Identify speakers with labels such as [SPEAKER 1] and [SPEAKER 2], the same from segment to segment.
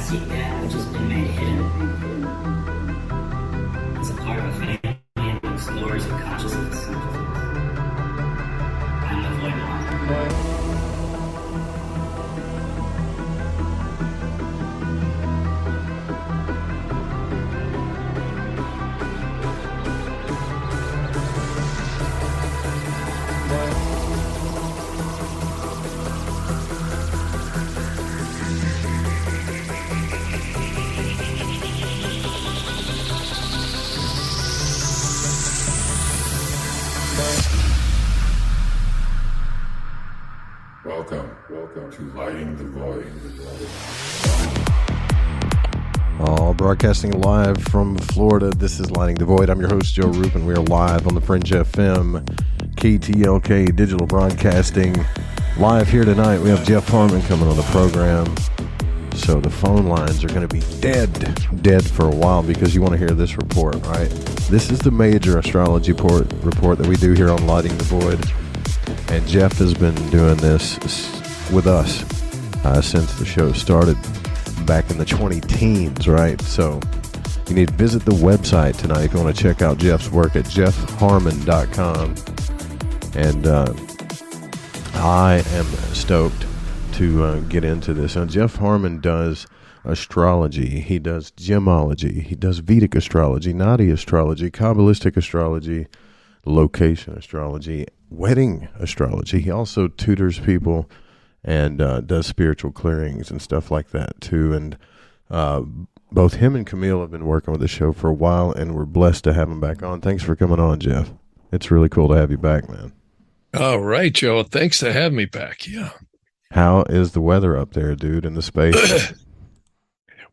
[SPEAKER 1] seek that which has been made hidden. As a part of a family and explorers of consciousness. I'm the void one.
[SPEAKER 2] Welcome to Lighting the Void.
[SPEAKER 3] Broadcasting live from Florida, this is Lighting the Void. I'm your host, Joe Rupe, and we are live on the Fringe FM, KTLK Digital Broadcasting. Live here tonight, we have Jeff Harman coming on the program. So the phone lines are going to be dead for a while because you want to hear this report, right? This is the major astrology report that we do here on Lighting the Void. And Jeff has been doing this with us since the show started back in the 20-teens, right? So you need to visit the website tonight if you want to check out Jeff's work at jeffharman.com. And I am stoked to get into this. Now, Jeff Harman does astrology. He does gemology. He does Vedic astrology, Naadi astrology, Kabbalistic astrology, location astrology, wedding astrology. He also tutors people and does spiritual clearings and stuff like that too. And both him and Camille have been working with the show for a while, and we're blessed to have him back on. Thanks for coming on, Jeff. It's really cool to have you back, man.
[SPEAKER 4] All right, Joe. Thanks for having me back. Yeah.
[SPEAKER 3] How is the weather up there, dude, in the space?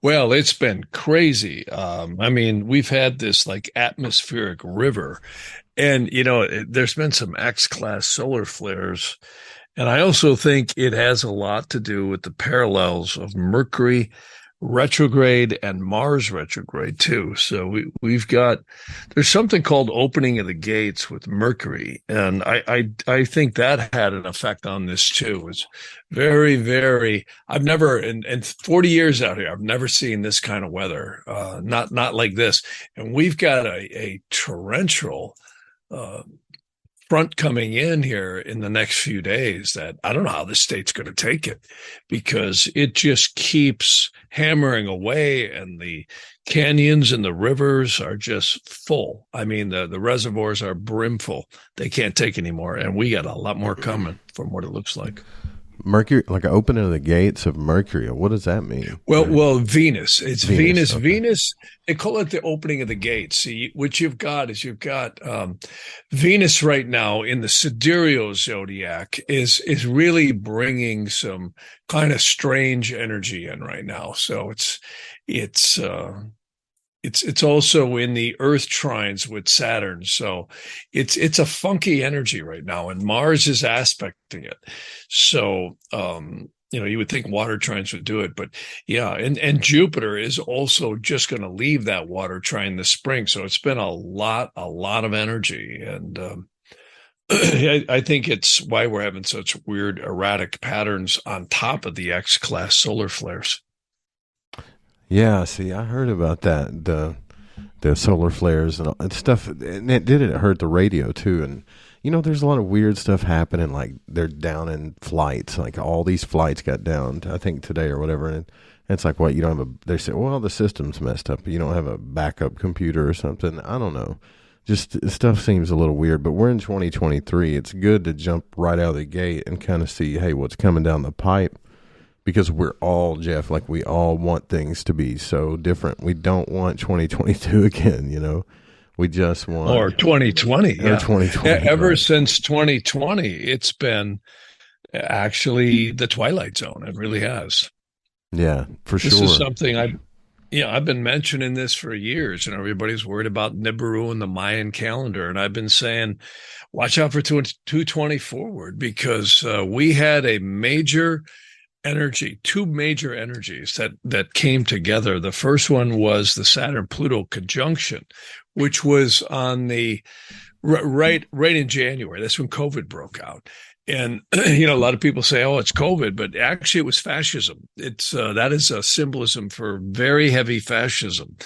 [SPEAKER 4] Well, it's been crazy. I mean, we've had this like atmospheric river, and, you know, there's been some X-class solar flares. And I also think it has a lot to do with the parallels of Mercury retrograde and Mars retrograde too. So we've got, there's something called opening of the gates with Mercury. And I think that had an effect on this too. It's very, very, I've never, in 40 years out here, I've never seen this kind of weather, not like this. And we've got a torrential, front coming in here in the next few days that I don't know how the state's going to take it, because it just keeps hammering away, and the canyons and the rivers are just full. I mean, the reservoirs are brimful. They can't take anymore, and we got a lot more coming from what it looks like.
[SPEAKER 3] Mercury, like an opening of the gates of Mercury. What does that mean?
[SPEAKER 4] Well, Venus. It's Venus.
[SPEAKER 3] Okay.
[SPEAKER 4] Venus. They call it the opening of the gates. See, what you've got Venus right now in the sidereal zodiac is really bringing some kind of strange energy in right now. So it's also in the Earth trines with Saturn. So it's a funky energy right now, and Mars is aspecting it. So, you know, you would think water trines would do it, but yeah. And Jupiter is also just going to leave that water trine this spring. So it's been a lot of energy. And, I think it's why we're having such weird erratic patterns on top of the X-class solar flares.
[SPEAKER 3] Yeah, see, I heard about that, the solar flares and stuff, and it hurt the radio too. And you know, there's a lot of weird stuff happening, like they're down in flights, like all these flights got down, I think today or whatever, and it's like, what, you don't have they say, well, the system's messed up, you don't have a backup computer or something. I don't know, just stuff seems a little weird. But we're in 2023. It's good to jump right out of the gate and kind of see, hey, what's coming down the pipe. Because we're all, Jeff, like we all want things to be so different. We don't want 2022 again, you know. We just want...
[SPEAKER 4] Or 2020.
[SPEAKER 3] Or 2020.
[SPEAKER 4] Ever
[SPEAKER 3] right.
[SPEAKER 4] Since 2020, it's been actually the twilight zone. It really has.
[SPEAKER 3] Yeah, for sure.
[SPEAKER 4] This is something I've been mentioning this for years, and everybody's worried about Nibiru and the Mayan calendar. And I've been saying, watch out for 220 forward, because we had a major... two major energies that came together. The first one was the Saturn-Pluto conjunction, which was on the right in January. That's when COVID broke out. And, you know, a lot of people say, oh, it's COVID, but actually it was fascism. That is a symbolism for very heavy fascism.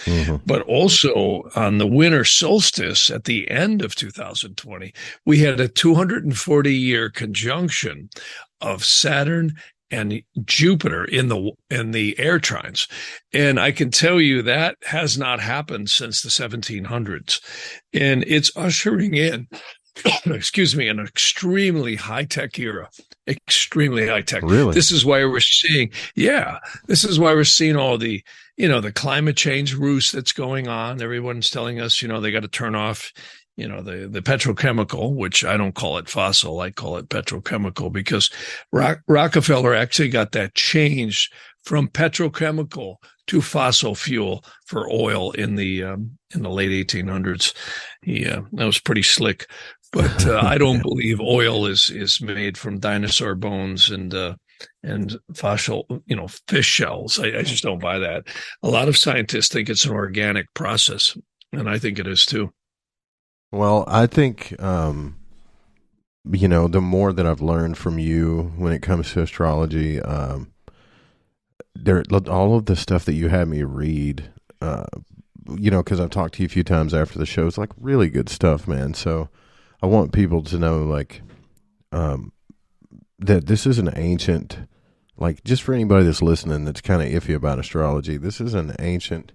[SPEAKER 4] But also on the winter solstice at the end of 2020, we had a 240-year conjunction of Saturn and Jupiter in the air trines. And I can tell you that has not happened since the 1700s. And it's ushering in, excuse me, an extremely high-tech era. Extremely high-tech.
[SPEAKER 3] Really?
[SPEAKER 4] This is why we're seeing, this is why we're seeing all the, the climate change ruse that's going on. Everyone's telling us, they got to turn off, the petrochemical, which I don't call it fossil, I call it petrochemical, because Rockefeller actually got that changed from petrochemical to fossil fuel for oil in the late 1800s. That was pretty slick. But I don't believe oil is made from dinosaur bones and fossil, fish shells. I just don't buy that. A lot of scientists think it's an organic process, and I think it is too.
[SPEAKER 3] Well, I think, the more that I've learned from you when it comes to astrology, all of the stuff that you had me read, because I've talked to you a few times after the show, it's like really good stuff, man. So I want people to know, that this is an ancient, just for anybody that's listening that's kind of iffy about astrology, this is an ancient,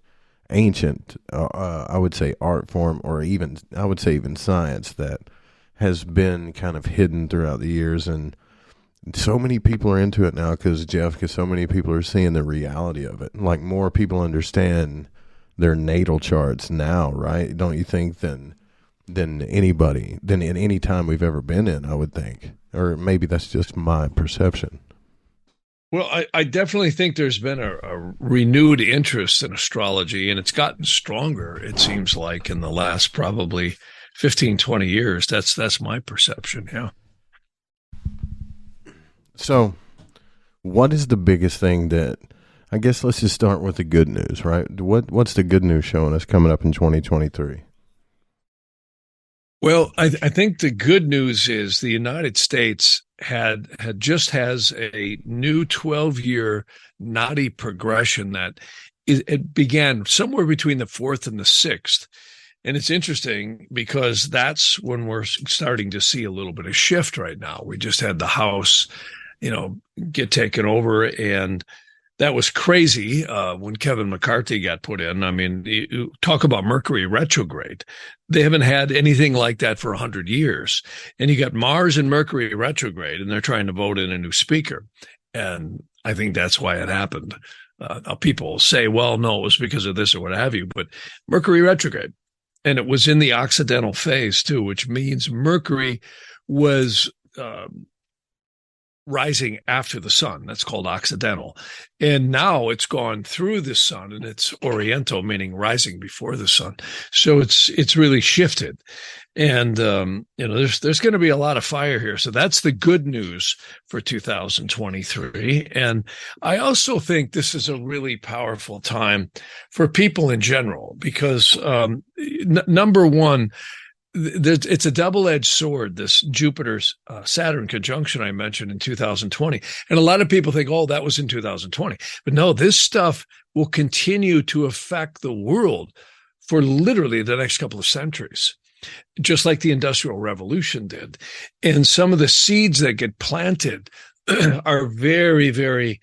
[SPEAKER 3] I would say art form, or even, I would say even science that has been kind of hidden throughout the years. And so many people are into it now because so many people are seeing the reality of it. Like, more people understand their natal charts now, right? Don't you think, than anybody, than in any time we've ever been in, I would think. Or maybe that's just my perception.
[SPEAKER 4] Well, I definitely think there's been a renewed interest in astrology, and it's gotten stronger, it seems like, in the last probably 15, 20 years. That's my perception, yeah.
[SPEAKER 3] So what is the biggest thing that, I guess let's just start with the good news, right? What's the good news showing us coming up in 2023?
[SPEAKER 4] Well, I think the good news is the United States has a new 12-year Naadi progression that it began somewhere between the 4th and the 6th. And it's interesting because that's when we're starting to see a little bit of shift right now. We just had the House, get taken over, and that was crazy when Kevin McCarthy got put in. I mean, you talk about Mercury retrograde. They haven't had anything like that for 100 years. And you got Mars and Mercury retrograde, and they're trying to vote in a new speaker. And I think that's why it happened. Now people say, well, no, it was because of this or what have you, but Mercury retrograde. And it was in the Occidental phase too, which means Mercury was rising after the sun. That's called Occidental. And now it's gone through the sun, and it's Oriental, meaning rising before the sun. So it's really shifted. And, there's going to be a lot of fire here. So that's the good news for 2023. And I also think this is a really powerful time for people in general, because number one, it's a double-edged sword, this Jupiter's Saturn conjunction I mentioned in 2020. And a lot of people think, oh, that was in 2020. But no, this stuff will continue to affect the world for literally the next couple of centuries, just like the Industrial Revolution did. And some of the seeds that get planted are very, very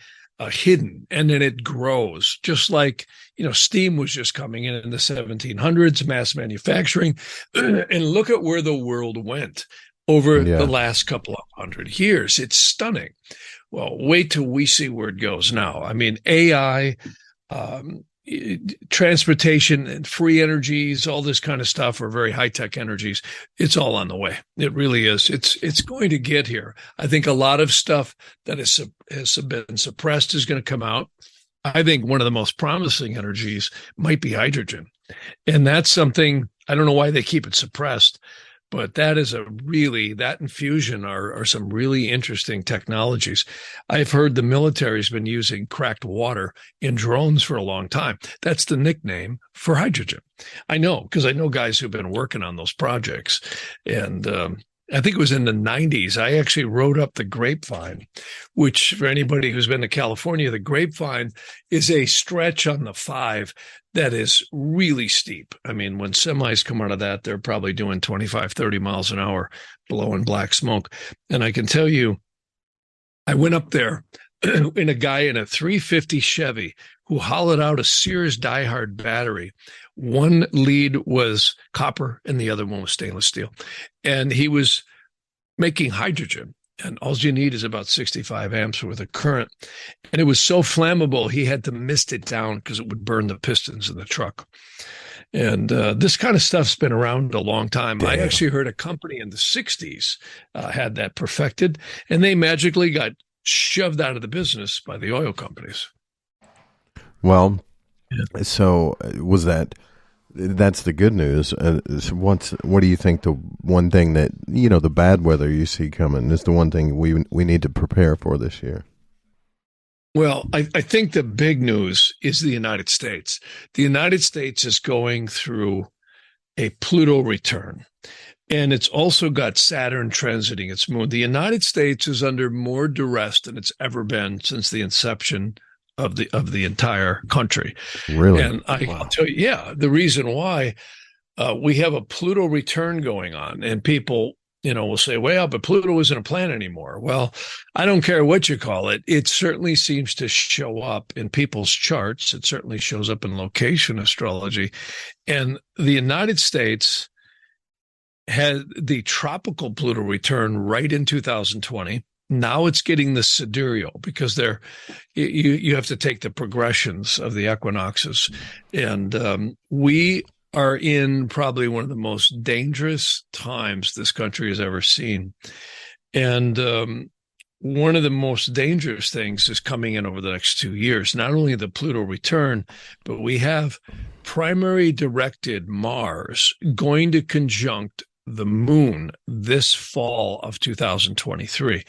[SPEAKER 4] hidden, and then it grows, just like steam was just coming in the 1700s, mass manufacturing, and look at where the world went over the last couple of 100 years. It's stunning. Well, wait till we see where it goes now. I mean, AI, transportation and free energies, all this kind of stuff are very high-tech energies. It's all on the way. It really is. It's going to get here. I think a lot of stuff that has been suppressed is going to come out. I think one of the most promising energies might be hydrogen. And that's something, I don't know why they keep it suppressed, but that infusion are some really interesting technologies. I've heard the military's been using cracked water in drones for a long time. That's the nickname for hydrogen. I know, because I know guys who've been working on those projects. And I think it was in the 90s, I actually rode up the Grapevine, which for anybody who's been to California, the Grapevine is a stretch on the 5 that is really steep. I mean, when semis come out of that, they're probably doing 25, 30 miles an hour, blowing black smoke. And I can tell you, I went up there in a guy in a 350 Chevy who hollowed out a Sears diehard battery. One lead was copper and the other one was stainless steel. And he was making hydrogen. And all you need is about 65 amps worth of current. And it was so flammable, he had to mist it down because it would burn the pistons in the truck. And this kind of stuff's been around a long time. Damn. I actually heard a company in the 60s had that perfected, and they magically got shoved out of the business by the oil companies.
[SPEAKER 3] Well, so was that's the good news. So what do you think the one thing that, the bad weather you see coming is the one thing we need to prepare for this year?
[SPEAKER 4] Well, I think the big news is the United States. The United States is going through a Pluto return. And it's also got Saturn transiting its moon. The United States is under more duress than it's ever been since the inception of the entire country.
[SPEAKER 3] Really?
[SPEAKER 4] And I'll tell you, the reason why we have a Pluto return going on, and people, will say, well, but Pluto isn't a planet anymore. Well, I don't care what you call it. It certainly seems to show up in people's charts. It certainly shows up in location astrology. And the United States had the tropical Pluto return right in 2020. Now it's getting the sidereal because you have to take the progressions of the equinoxes. And we are in probably one of the most dangerous times this country has ever seen. And one of the most dangerous things is coming in over the next 2 years. Not only the Pluto return, but we have primary directed Mars going to conjunct the moon this fall of 2023.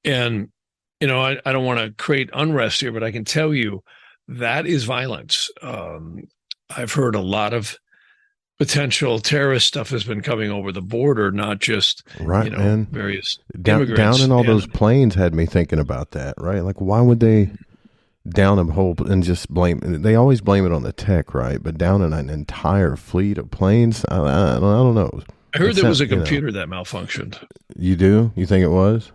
[SPEAKER 4] And, I don't want to create unrest here, but I can tell you that is violence. I've heard a lot of potential terrorist stuff has been coming over the border, not just, various immigrants.
[SPEAKER 3] Down in all those planes had me thinking about that, right? Like, why would they down a whole and just blame? They always blame it on the tech, right? But down in an entire fleet of planes, I don't know.
[SPEAKER 4] I heard there was a computer that malfunctioned.
[SPEAKER 3] You do? You think it was?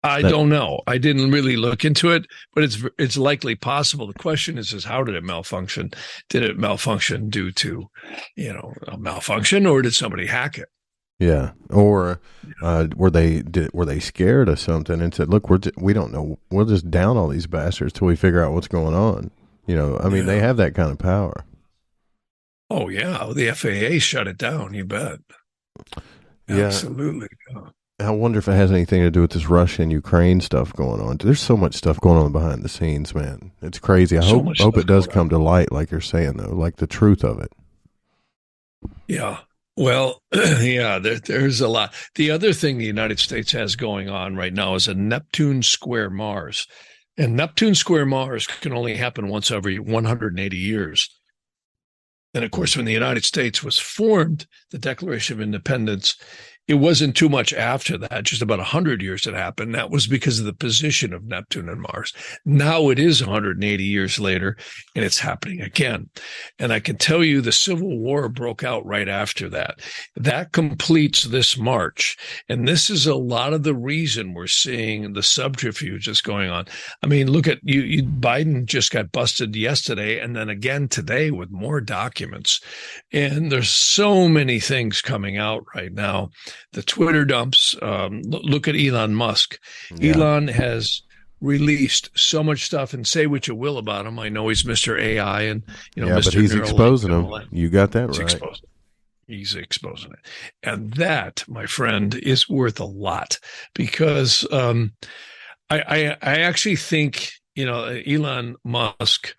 [SPEAKER 4] I don't know. I didn't really look into it, but it's likely possible. The question is how did it malfunction? Did it malfunction due to, a malfunction, or did somebody hack it? Yeah.
[SPEAKER 3] Or were they scared of something and said, look, we don't know. We'll just down all these bastards till we figure out what's going on. They have that kind of power.
[SPEAKER 4] Oh yeah. The FAA shut it down. You bet.
[SPEAKER 3] Yeah.
[SPEAKER 4] Absolutely.
[SPEAKER 3] I wonder if it has anything to do with this Russia and Ukraine stuff going on. There's so much stuff going on behind the scenes, man. It's crazy. I hope it does come to light, like you're saying, though, like the truth of it.
[SPEAKER 4] Yeah. Well, there's a lot. The other thing the United States has going on right now is a Neptune square Mars. And Neptune square Mars can only happen once every 180 years. And of course, when the United States was formed, the Declaration of Independence, it wasn't too much after that, just about 100 years it happened. That was because of the position of Neptune and Mars. Now it is 180 years later, and it's happening again. And I can tell you the Civil War broke out right after that. That completes this March. And this is a lot of the reason we're seeing the subterfuge that's going on. I mean, look at you Biden just got busted yesterday and then again today with more documents. And there's so many things coming out right now. The Twitter dumps, look at Elon Musk. Yeah. Elon has released so much stuff, and say what you will about him. I know he's Mr. AI and, Mr.
[SPEAKER 3] but he's exposing him. You got that right.
[SPEAKER 4] He's exposing it. And that, my friend, is worth a lot because I actually think, Elon Musk,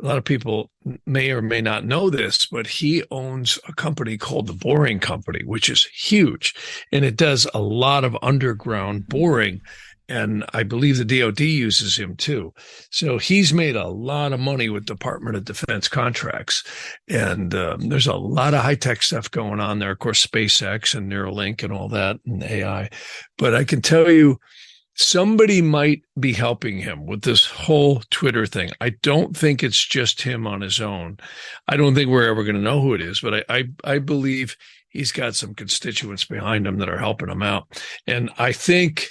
[SPEAKER 4] a lot of people may or may not know this, but he owns a company called the Boring Company, which is huge. And it does a lot of underground boring. And I believe the DoD uses him too. So he's made a lot of money with Department of Defense contracts. And there's a lot of high-tech stuff going on there. Of course, SpaceX and Neuralink and all that and AI. But I can tell you, somebody might be helping him with this whole Twitter thing. I don't think it's just him on his own. I don't think we're ever going to know who it is, but I believe he's got some constituents behind him that are helping him out. And I think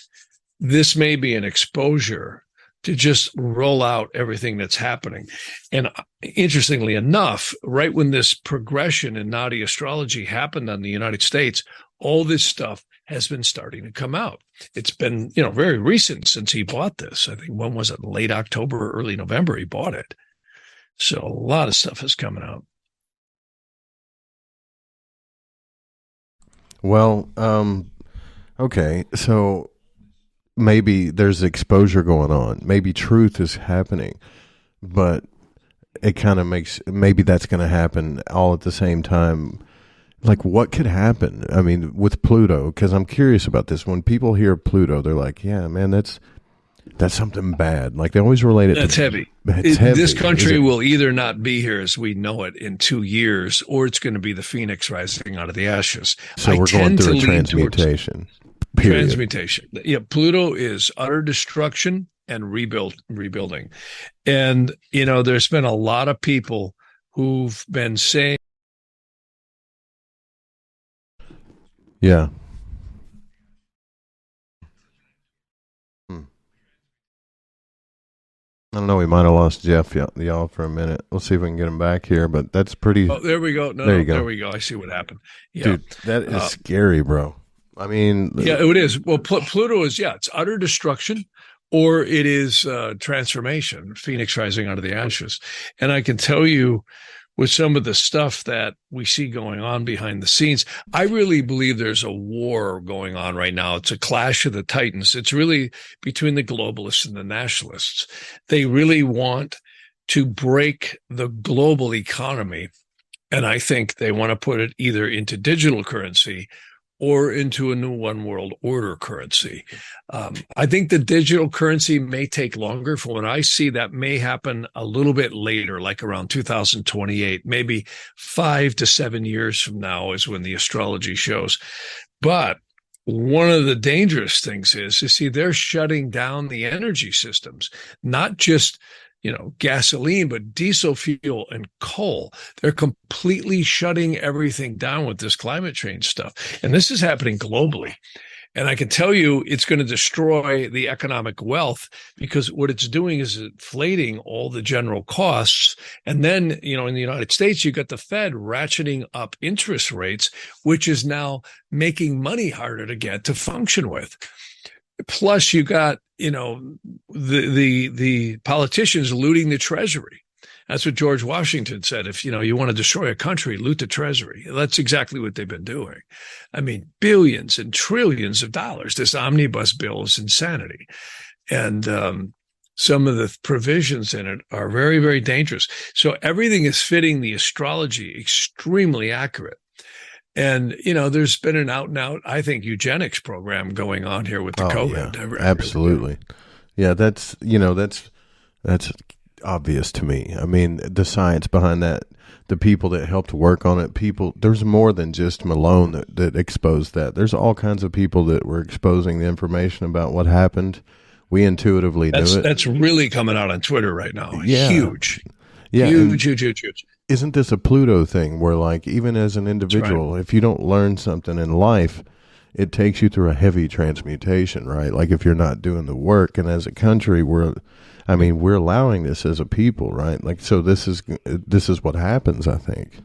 [SPEAKER 4] this may be an exposure to just roll out everything that's happening. And interestingly enough, right when this progression in Naadi astrology happened on the United States, all this stuff has been starting to come out. It's been, very recent since he bought this. I think, when was it? Late October, early November, he bought it. So a lot of stuff is coming out.
[SPEAKER 3] Well, okay, so maybe there's exposure going on. Maybe truth is happening, but it kind of makes, maybe that's going to happen all at the same time. Like, what could happen? I mean, with Pluto, because I'm curious about this. When people hear Pluto, they're like, yeah, man, that's something bad. Like, they always relate it
[SPEAKER 4] That's
[SPEAKER 3] to
[SPEAKER 4] heavy.
[SPEAKER 3] It's heavy.
[SPEAKER 4] This country will either not be here as we know it in 2 years, or it's going to be the phoenix rising out of the ashes.
[SPEAKER 3] So we're going through a transmutation. Period.
[SPEAKER 4] Transmutation. Yeah, Pluto is utter destruction and rebuilding. And, there's been a lot of people who've been saying,
[SPEAKER 3] yeah. I don't know. We might have lost Jeff, y'all, for a minute. We'll see if we can get him back here, but that's pretty.
[SPEAKER 4] Oh, there we go. There we go. I see what happened. Yeah.
[SPEAKER 3] Dude, that is scary, bro. I mean,
[SPEAKER 4] yeah, it is. Well, Pluto is, it's utter destruction, or it is transformation, phoenix rising out of the ashes. And I can tell you, with some of the stuff that we see going on behind the scenes, I really believe there's a war going on right now. It's a clash of the titans. It's really between the globalists and the nationalists. They really want to break the global economy. And I think they want to put it either into digital currency or into a new one world order currency. I think the digital currency may take longer. From what I see, that may happen a little bit later, like around 2028, maybe 5 to 7 years from now is when the astrology shows. But one of the dangerous things is, you see, they're shutting down the energy systems, not just gasoline, but diesel fuel and coal. They're completely shutting everything down with this climate change stuff. And this is happening globally. And I can tell you it's going to destroy the economic wealth, because what it's doing is inflating all the general costs. And then, in the United States, you got the Fed ratcheting up interest rates, which is now making money harder to get to function with. Plus, you got, the politicians looting the treasury. That's what George Washington said. If, you want to destroy a country, loot the treasury. That's exactly what they've been doing. I mean, billions and trillions of dollars. This omnibus bill is insanity. And some of the provisions in it are very, very dangerous. So everything is fitting the astrology extremely accurate. And, there's been an out and out, I think, eugenics program going on here with the COVID.
[SPEAKER 3] Yeah, absolutely. Yeah, that's obvious to me. I mean, the science behind that, the people that helped work on it, there's more than just Malone that exposed that. There's all kinds of people that were exposing the information about what happened. We intuitively knew it.
[SPEAKER 4] That's really coming out on Twitter right now.
[SPEAKER 3] Yeah.
[SPEAKER 4] Huge.
[SPEAKER 3] Yeah.
[SPEAKER 4] Huge.
[SPEAKER 3] Isn't this a Pluto thing where, like, even as an individual, if you don't learn something in life, it takes you through a heavy transmutation, right? Like, if you're not doing the work. And as a country, we're allowing this as a people, right? Like, so this is what happens, I think.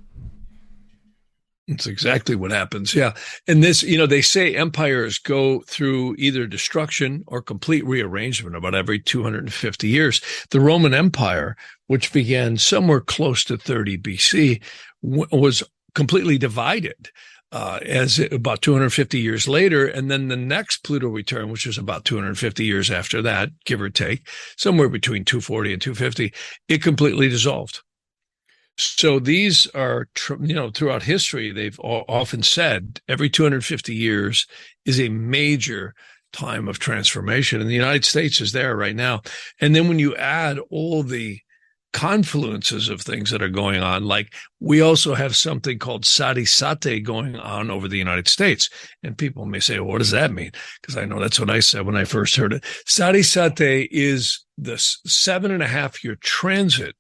[SPEAKER 4] It's exactly what happens. Yeah. And this, they say empires go through either destruction or complete rearrangement about every 250 years. The Roman Empire, which began somewhere close to 30 BC, was completely divided as about 250 years later. And then the next Pluto return, which was about 250 years after that, give or take, somewhere between 240 and 250, it completely dissolved. So these are, throughout history, they've often said every 250 years is a major time of transformation. And the United States is there right now. And then when you add all the confluences of things that are going on, like we also have something called Sadisate going on over the United States. And people may say, well, what does that mean? Because I know that's what I said when I first heard it. Sadisate is the 7.5-year transit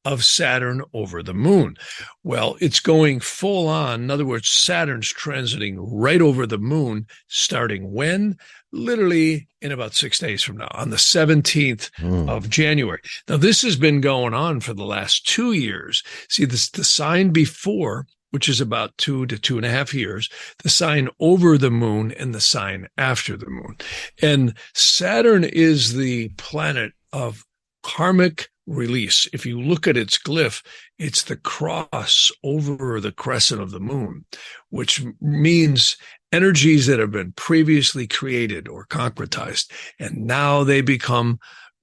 [SPEAKER 4] of Saturn over the moon. Well, it's going full on. In other words, Saturn's transiting right over the moon, starting when? Literally in about 6 days from now, on the 17th of January. Now, this has been going on for the last 2 years. See, the sign before, which is about 2 to 2.5 years, the sign over the moon, and the sign after the moon. And Saturn is the planet of karmic release. If you look at its glyph, it's the cross over the crescent of the moon, which means energies that have been previously created or concretized, and now they become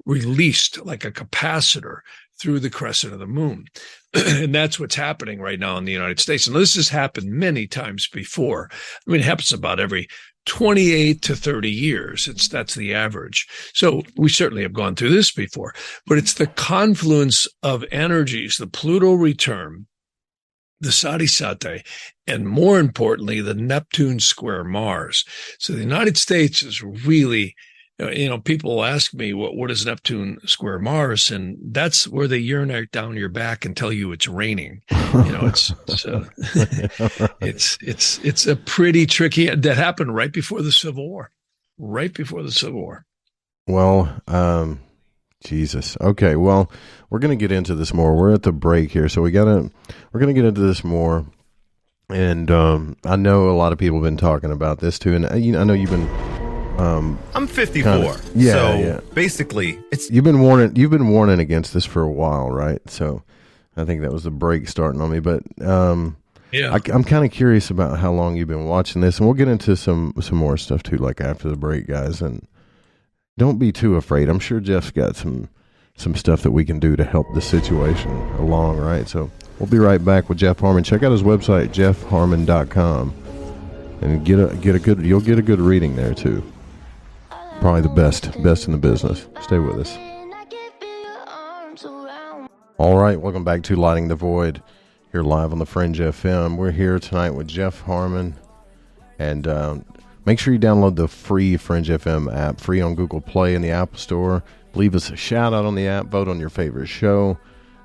[SPEAKER 4] released like a capacitor through the crescent of the moon. And that's what's happening right now in the United States. And this has happened many times before. I mean, it happens about every 28 to 30 years. That's the average. So we certainly have gone through this before, but it's the confluence of energies, the Pluto return, the Sadisate, and more importantly, the Neptune square Mars. So the United States is really, people ask me, what is Neptune square Mars? And that's where they urinate down your back and tell you it's raining. It's a pretty tricky, that happened right before the Civil War,
[SPEAKER 3] Well, Jesus. Okay. Well, we're going to get into this more. We're at the break here. So we're going to get into this more. And, I know a lot of people have been talking about this too. And I know you've been,
[SPEAKER 5] I'm 54. Basically you've been warning against this for a while, right? So I think that was the break starting on me, but, I'm kind of curious about how long you've been watching this, and we'll get into some more stuff too, like after the break, guys. And don't be too afraid. I'm sure Jeff's got some stuff that we can do to help the situation along, right? So we'll be right back with Jeff Harman. Check out his website, jeffharman.com, and you'll get a good reading there too. Probably the best in the business. Stay with us. All right, welcome back to Lighting the Void. Here live on the Fringe FM. We're here tonight with Jeff Harman, and make sure you download the free Fringe FM app, free on Google Play and the Apple Store. Leave us a shout out on the app, vote on your favorite show,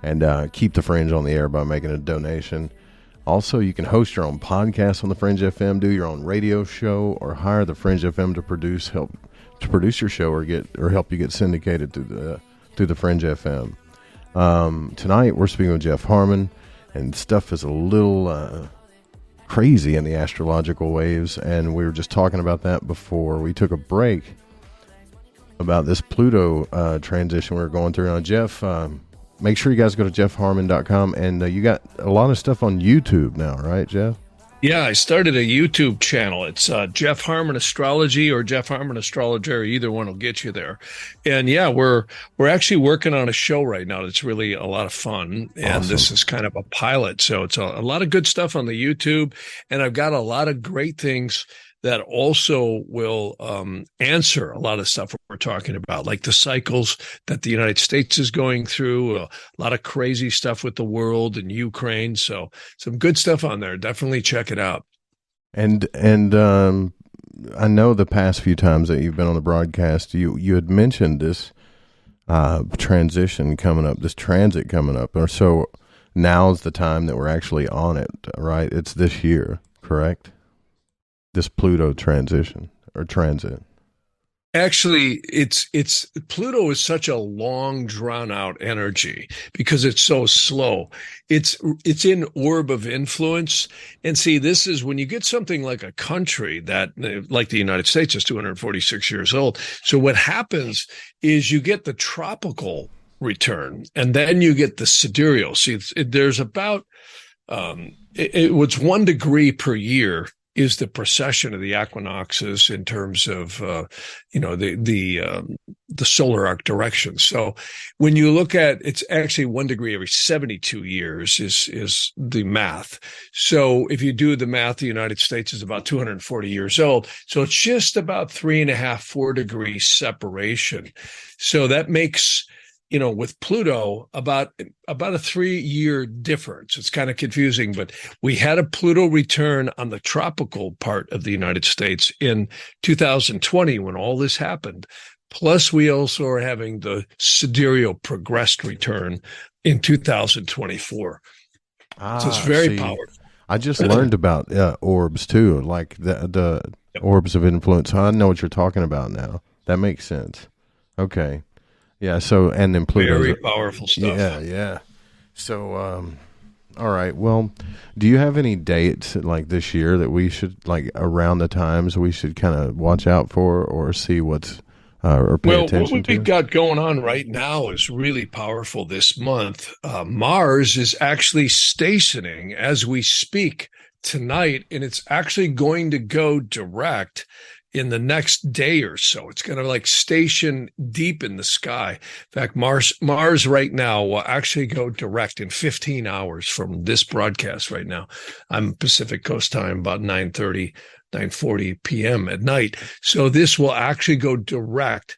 [SPEAKER 5] and keep the Fringe on the air by making a donation. Also, you can host your own podcast on the Fringe FM, do your own radio show, or hire the Fringe FM to produce your show or help you get syndicated through the Fringe FM. Tonight we're speaking with Jeff Harman, and stuff is a little crazy in the astrological waves, and we were just talking about that before we took a break about this Pluto transition we were going through. Now, Jeff, make sure you guys go to jeffharman.com, and you got a lot of stuff on YouTube now, right, Jeff?
[SPEAKER 4] Yeah, I started a YouTube channel. It's Jeff Harman Astrology or Jeff Harman Astrologer. Either one will get you there. And yeah, we're actually working on a show right now that's really a lot of fun. And awesome. This is kind of a pilot. So it's a lot of good stuff on the YouTube. And I've got a lot of great things that also will answer a lot of stuff we're talking about, like the cycles that the United States is going through, a lot of crazy stuff with the world and Ukraine. So some good stuff on there. Definitely check it out.
[SPEAKER 3] And I know the past few times that you've been on the broadcast, you had mentioned this transition coming up, this transit coming up. Or so now's the time that we're actually on it, right? It's this year, correct? This Pluto transition or transit.
[SPEAKER 4] Actually, it's Pluto is such a long, drawn out energy because it's so slow. It's in orb of influence. And see, this is when you get something like a country that, like the United States, is 246 years old. So what happens is you get the tropical return, and then you get the sidereal. See, there's about, it was 1 degree per year is the precession of the equinoxes in terms of, the solar arc direction. So when you look at, it's actually 1 degree every 72 years is the math. So if you do the math, the United States is about 240 years old. So it's just about 3.5, 4 degrees separation. So that makes, with Pluto, about a 3-year difference. It's kind of confusing, but we had a Pluto return on the tropical part of the United States in 2020 when all this happened. Plus, we also are having the sidereal progressed return in 2024. So it's very powerful.
[SPEAKER 5] I just learned about orbs too, like the orbs of influence. I know what you're talking about now. That makes sense. Okay. Yeah. So, and then Pluto.
[SPEAKER 4] Very powerful stuff.
[SPEAKER 5] Yeah. So, all right. Well, do you have any dates like this year that we should, like around the times we should kind of watch out for or see what's, or pay attention
[SPEAKER 4] what
[SPEAKER 5] to?
[SPEAKER 4] we've got going on right now is really powerful this month. Mars is actually stationing as we speak tonight, and it's actually going to go direct in the next day or so. It's going to like station deep in the sky. In fact, Mars right now will actually go direct in 15 hours from this broadcast right now. I'm Pacific Coast time, about 9:40 p.m. at night. So this will actually go direct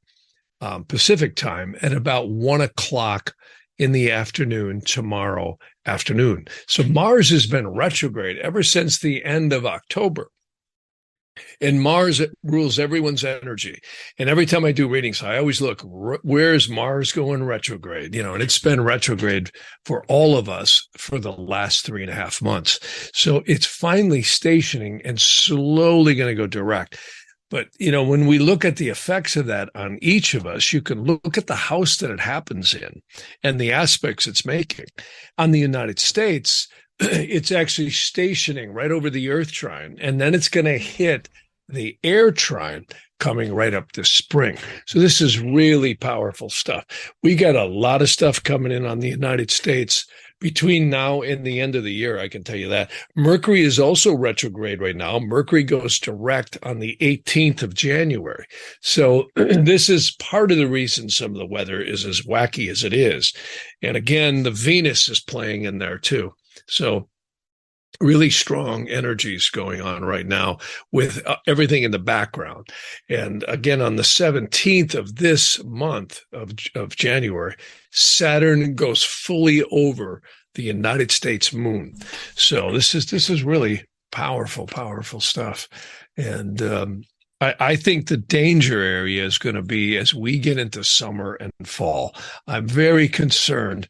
[SPEAKER 4] Pacific time at about 1 o'clock in the afternoon tomorrow afternoon. So Mars has been retrograde ever since the end of October. And Mars rules everyone's energy. And every time I do readings, I always look, where's Mars going retrograde? And it's been retrograde for all of us for the last 3.5 months. So it's finally stationing and slowly going to go direct. But, when we look at the effects of that on each of us, you can look at the house that it happens in and the aspects it's making. On the United States, it's actually stationing right over the Earth trine, and then it's going to hit the air trine coming right up this spring. So this is really powerful stuff. We got a lot of stuff coming in on the United States between now and the end of the year, I can tell you that. Mercury is also retrograde right now. Mercury goes direct on the 18th of January. So this is part of the reason some of the weather is as wacky as it is. And again, the Venus is playing in there too. So really strong energies going on right now with everything in the background. And again, on the 17th of this month of January, Saturn goes fully over the United States moon. So this is really powerful stuff. And I think the danger area is going to be as we get into summer and fall. I'm very concerned.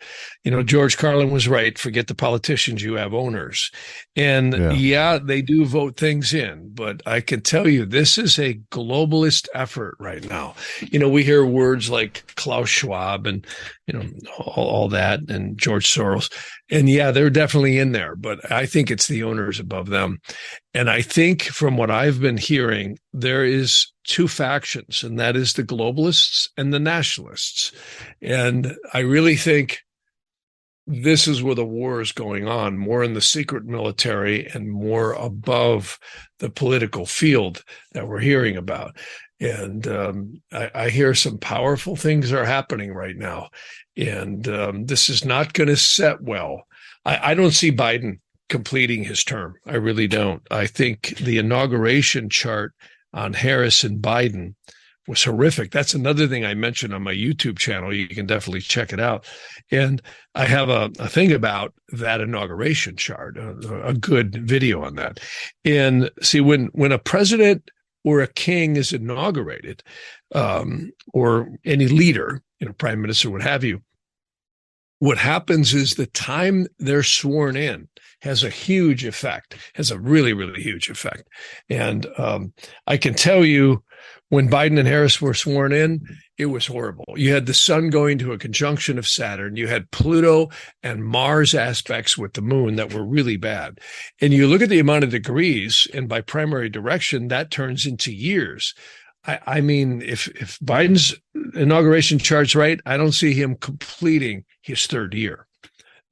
[SPEAKER 4] George Carlin was right. Forget the politicians. You have owners. And yeah, they do vote things in. But I can tell you, this is a globalist effort right now. We hear words like Klaus Schwab and, all that, and George Soros. And yeah, they're definitely in there. But I think it's the owners above them. And I think from what I've been hearing, there is 2 factions, and that is the globalists and the nationalists. And I really think this is where the war is going on, more in the secret military and more above the political field that we're hearing about. And I hear some powerful things are happening right now. And this is not going to set well. I don't see Biden completing his term. I really don't. I think the inauguration chart on Harris and Biden was horrific. That's another thing I mentioned on my YouTube channel. You can definitely check it out. And I have a thing about that inauguration chart, a good video on that. And see, when a president or a king is inaugurated, or any leader, prime minister, what have you, what happens is the time they're sworn in has a huge effect, has a really, really huge effect. And I can tell you, when Biden and Harris were sworn in, it was horrible. You had the sun going to a conjunction of Saturn. You had Pluto and Mars aspects with the moon that were really bad. And you look at the amount of degrees, and by primary direction, that turns into years. I mean, if Biden's inauguration chart's right, I don't see him completing his 3rd year.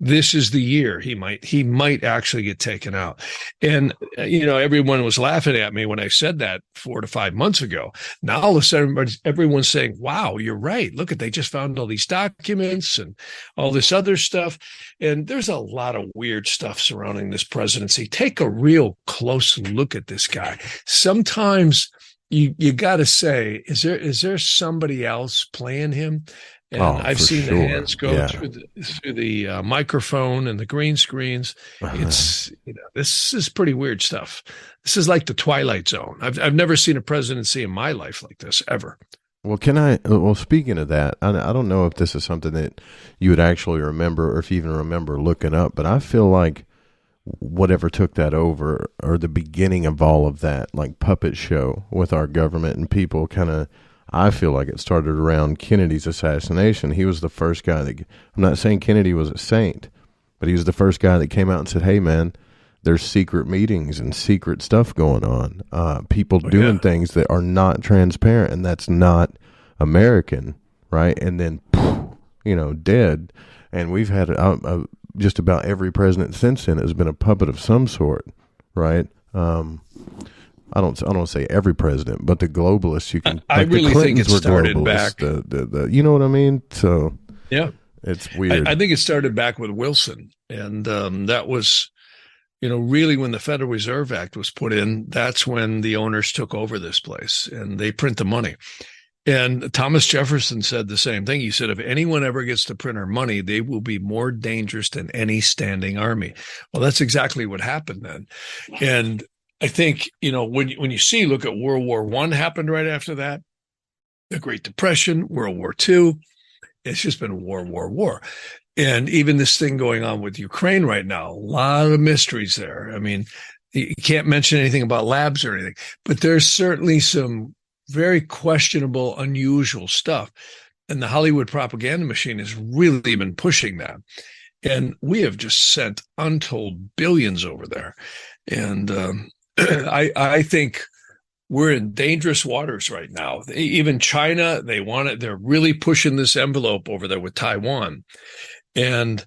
[SPEAKER 4] this is the year he might actually get taken out. And, everyone was laughing at me when I said that 4 to 5 months ago. Now all of a sudden, everyone's saying, wow, you're right. Look they just found all these documents and all this other stuff. And there's a lot of weird stuff surrounding this presidency. Take a real close look at this guy. Sometimes you got to say, is there somebody else playing him? And I've seen the hands go through the microphone and the green screens. It's this is pretty weird stuff. This is like the Twilight Zone. I've never seen a presidency in my life like this ever.
[SPEAKER 5] Well, well, speaking of that, I don't know if this is something that you would actually remember, or if you even remember looking up, but I feel like whatever took that over, or the beginning of all of that, like puppet show with our government and people, kind of, I feel like it started around Kennedy's assassination. He was the first guy I'm not saying Kennedy was a saint, but he was the first guy that came out and said, hey man, there's secret meetings and secret stuff going on. People doing things that are not transparent, and that's not American, right? And then, dead. And we've had just about every president since then has been a puppet of some sort, right? I don't say every president, but the globalists. You can.
[SPEAKER 4] I really think it started back.
[SPEAKER 5] The you know what I mean? So
[SPEAKER 4] yeah,
[SPEAKER 5] it's weird.
[SPEAKER 4] I think it started back with Wilson, and that was, really when the Federal Reserve Act was put in. That's when the owners took over this place, and they print the money. And Thomas Jefferson said the same thing. He said, if anyone ever gets to print our money, they will be more dangerous than any standing army. Well, that's exactly what happened then. And I think, when you look at World War I happened right after that, the Great Depression, World War II, it's just been war. And even this thing going on with Ukraine right now, a lot of mysteries there. I mean, you can't mention anything about labs or anything, but there's certainly some very questionable, unusual stuff. And the Hollywood propaganda machine has really been pushing that. And we have just sent untold billions over there. And I think we're in dangerous waters right now. Even China, they're really pushing this envelope over there with Taiwan. And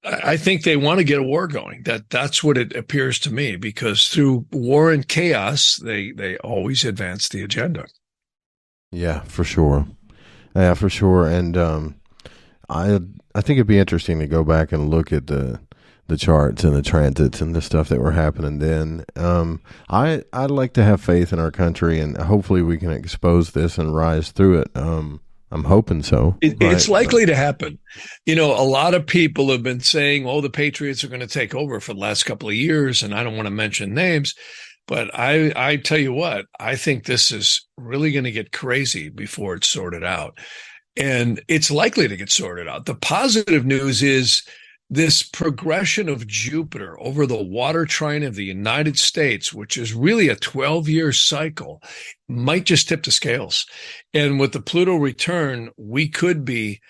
[SPEAKER 4] I think they want to get a war going. That's what it appears to me, because through war and chaos, they always advance the agenda.
[SPEAKER 5] Yeah, for sure. Yeah, for sure. And I think it'd be interesting to go back and look at the charts and the transits and the stuff that were happening then. I'd like to have faith in our country, and hopefully we can expose this and rise through it. I'm hoping so.
[SPEAKER 4] It's likely to happen. A lot of people have been saying, the Patriots are going to take over for the last couple of years, and I don't want to mention names, but I tell you what, I think this is really going to get crazy before it's sorted out. And it's likely to get sorted out. The positive news is this progression of Jupiter over the water trine of the United States, which is really a 12-year cycle, might just tip the scales. And with the Pluto return, we could be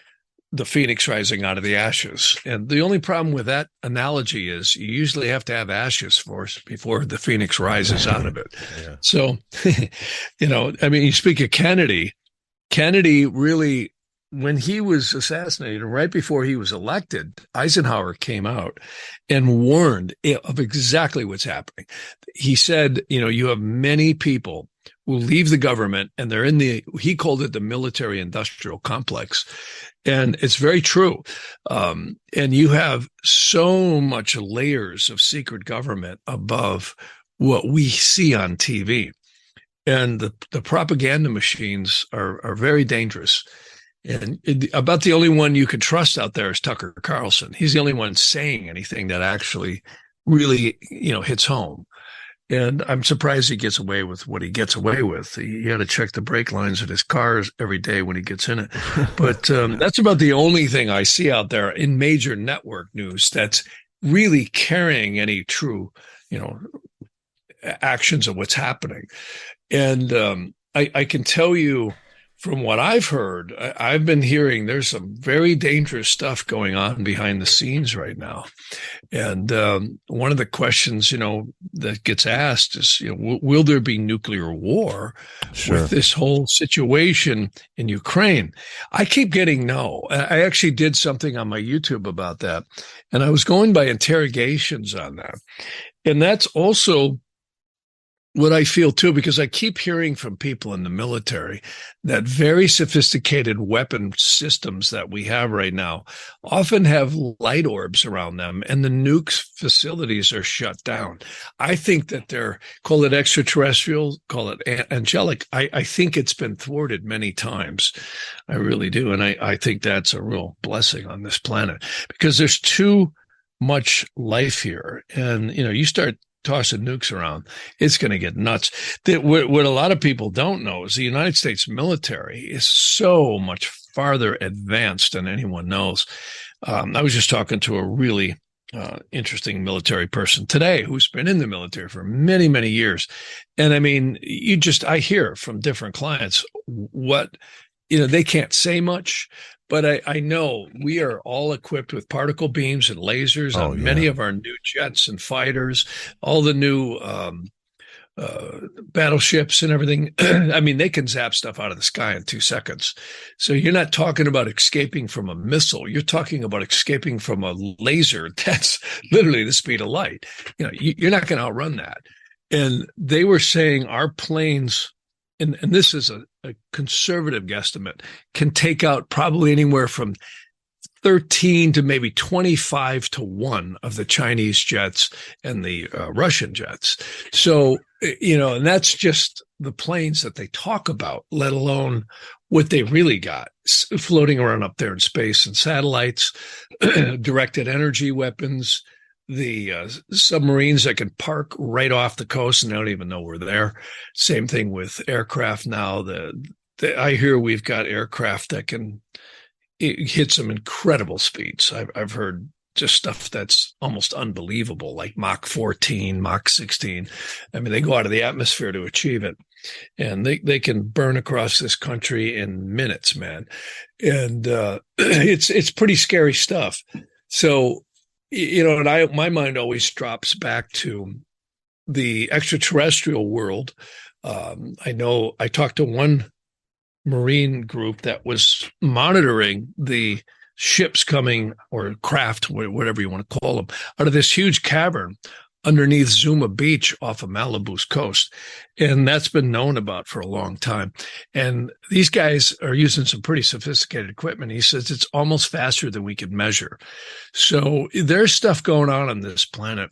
[SPEAKER 4] the phoenix rising out of the ashes. And the only problem with that analogy is you usually have to have ashes first before the phoenix rises out of it. Yeah. So, you speak of Kennedy really, when he was assassinated, right before he was elected, Eisenhower came out and warned of exactly what's happening. He said, you have many people who leave the government and they're he called it the military industrial complex. And it's very true. And you have so much layers of secret government above what we see on TV. And the propaganda machines are very dangerous. And about the only one you could trust out there is Tucker Carlson. He's the only one saying anything that actually really, hits home. And I'm surprised he gets away with what he gets away with. He had to check the brake lines of his cars every day when he gets in it. But that's about the only thing I see out there in major network news that's really carrying any true, actions of what's happening. And I can tell you, from what I've heard, I've been hearing there's some very dangerous stuff going on behind the scenes right now. And one of the questions, that gets asked is, will there be nuclear war with this whole situation in Ukraine? I keep getting no. I actually did something on my YouTube about that, and I was going by interrogations on that. And that's also what I feel too, because I keep hearing from people in the military that very sophisticated weapon systems that we have right now often have light orbs around them, and the nukes facilities are shut down. I think that call it extraterrestrial, call it angelic. I think it's been thwarted many times. I really do. And I think that's a real blessing on this planet, because there's too much life here. And, you start tossing nukes around, it's going to get nuts. What a lot of people don't know is the United States military is so much farther advanced than anyone knows. I was just talking to a really interesting military person today who's been in the military for many, many years. And I mean, I hear from different clients what, they can't say much, but I know we are all equipped with particle beams and lasers on many of our new jets and fighters, all the new battleships and everything. I mean, they can zap stuff out of the sky in 2 seconds. So you're not talking about escaping from a missile. You're talking about escaping from a laser that's literally the speed of light. You're not going to outrun that. And they were saying our planes, and this is a conservative guesstimate, can take out probably anywhere from 13 to maybe 25 to 1 of the Chinese jets and the Russian jets. So, and that's just the planes that they talk about, let alone what they really got floating around up there in space, and satellites, directed energy weapons, the submarines that can park right off the coast and they don't even know we're there. Same thing with aircraft now. I hear we've got aircraft that can hit some incredible speeds. I've heard just stuff that's almost unbelievable, like Mach 14, Mach 16. I mean, they go out of the atmosphere to achieve it, and they can burn across this country in minutes, man. And it's pretty scary stuff. So, and my mind always drops back to the extraterrestrial world. I know I talked to one Marine group that was monitoring the ships coming, or craft, whatever you want to call them, out of this huge cavern underneath Zuma Beach off of Malibu's coast. And that's been known about for a long time. And these guys are using some pretty sophisticated equipment. He says it's almost faster than we can measure. So there's stuff going on this planet.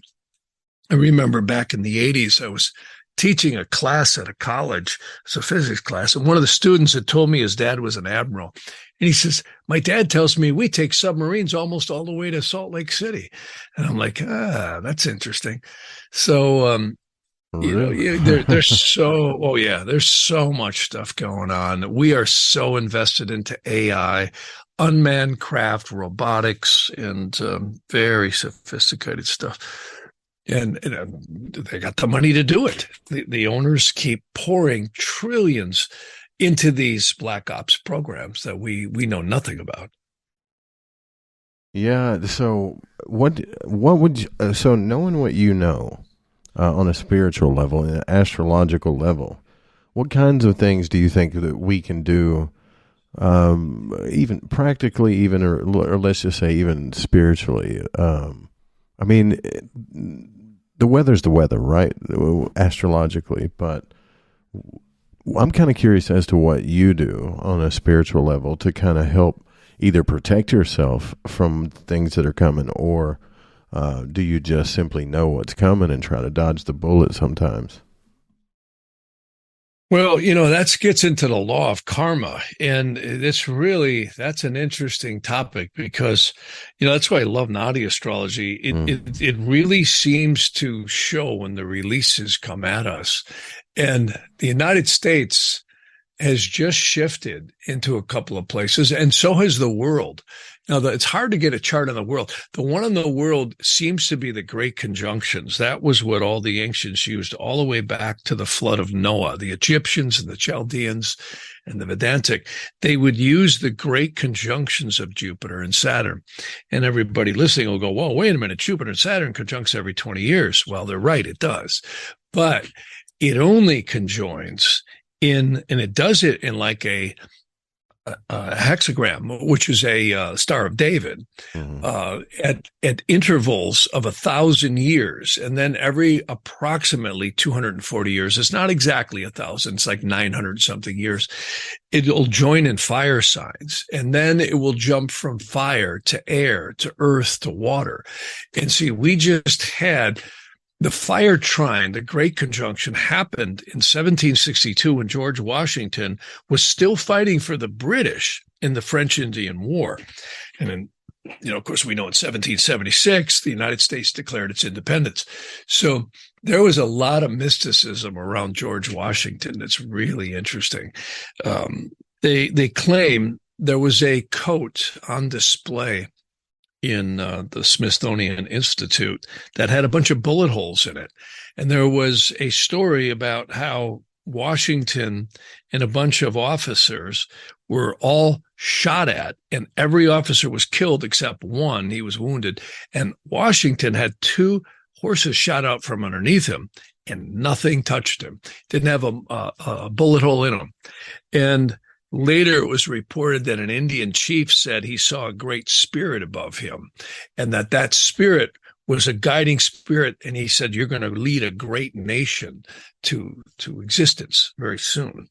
[SPEAKER 4] I remember back in the 80s, I was teaching a class at a college. It's a physics class. And one of the students had told me his dad was an admiral. And he says, my dad tells me we take submarines almost all the way to Salt Lake City. And I'm like, that's interesting. So, there's so much stuff going on. We are so invested into AI, unmanned craft, robotics, and very sophisticated stuff. And they got the money to do it. The owners keep pouring trillions into these black ops programs that we know nothing about.
[SPEAKER 3] Yeah. So what would you, so knowing what you know on a spiritual level and an astrological level, what kinds of things do you think that we can do, even practically, or let's just say even spiritually? I mean, the weather's the weather, right? Astrologically, but I'm kind of curious as to what you do on a spiritual level to kind of help either protect yourself from things that are coming, or do you just simply know what's coming and try to dodge the bullet sometimes?
[SPEAKER 4] Well, that gets into the law of karma. And that's an interesting topic, because, that's why I love Naadi astrology. It really seems to show when the releases come at us. And the United States has just shifted into a couple of places, and so has the world. Now, it's hard to get a chart on the world. The one on the world seems to be the great conjunctions. That was what all the ancients used all the way back to the flood of Noah. The Egyptians and the Chaldeans and the Vedantic, they would use the great conjunctions of Jupiter and Saturn. And everybody listening will go, whoa, wait a minute, Jupiter and Saturn conjuncts every 20 years. Well, they're right, it does. But it only conjoins and it does it in like a hexagram, which is a Star of David, at intervals of 1,000 years, and then every approximately 240 years. It's not exactly 1,000; it's like 900 something years. It'll join in fire signs, and then it will jump from fire to air to earth to water. And see, we just had the fire trine, the Great Conjunction, happened in 1762 when George Washington was still fighting for the British in the French-Indian War. And then, of course, we know in 1776, the United States declared its independence. So there was a lot of mysticism around George Washington that's really interesting. They claim there was a coat on display in the Smithsonian Institute that had a bunch of bullet holes in it. And there was a story about how Washington and a bunch of officers were all shot at, and every officer was killed except one. He was wounded. And Washington had 2 horses shot out from underneath him, and nothing touched him. Didn't have a bullet hole in him. And later, it was reported that an Indian chief said he saw a great spirit above him, and that spirit was a guiding spirit. And he said, you're going to lead a great nation to existence very soon.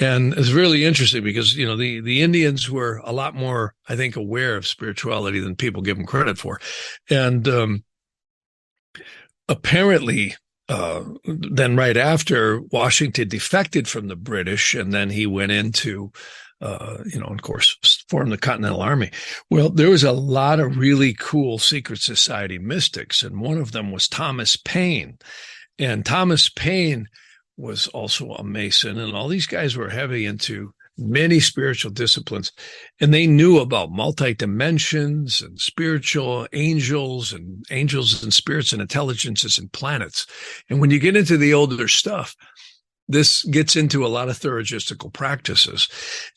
[SPEAKER 4] And it's really interesting because, the Indians were a lot more, I think, aware of spirituality than people give them credit for. And apparently, then right after, Washington defected from the British, and then he went into, of course, formed the Continental Army. Well, there was a lot of really cool secret society mystics, and one of them was Thomas Paine. And Thomas Paine was also a Mason, and all these guys were heavy into many spiritual disciplines, and they knew about multi-dimensions and spiritual angels and spirits and intelligences and planets. And when you get into the older stuff, this gets into a lot of theurgistical practices.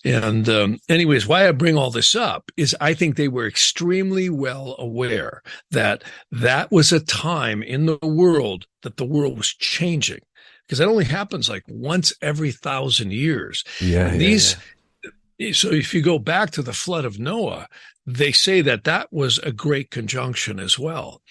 [SPEAKER 4] And anyways, why I bring all this up is I think they were extremely well aware that that was a time in the world that the world was changing. Because that only happens like once every 1,000 years. So if you go back to the flood of Noah, they say that was a great conjunction as well.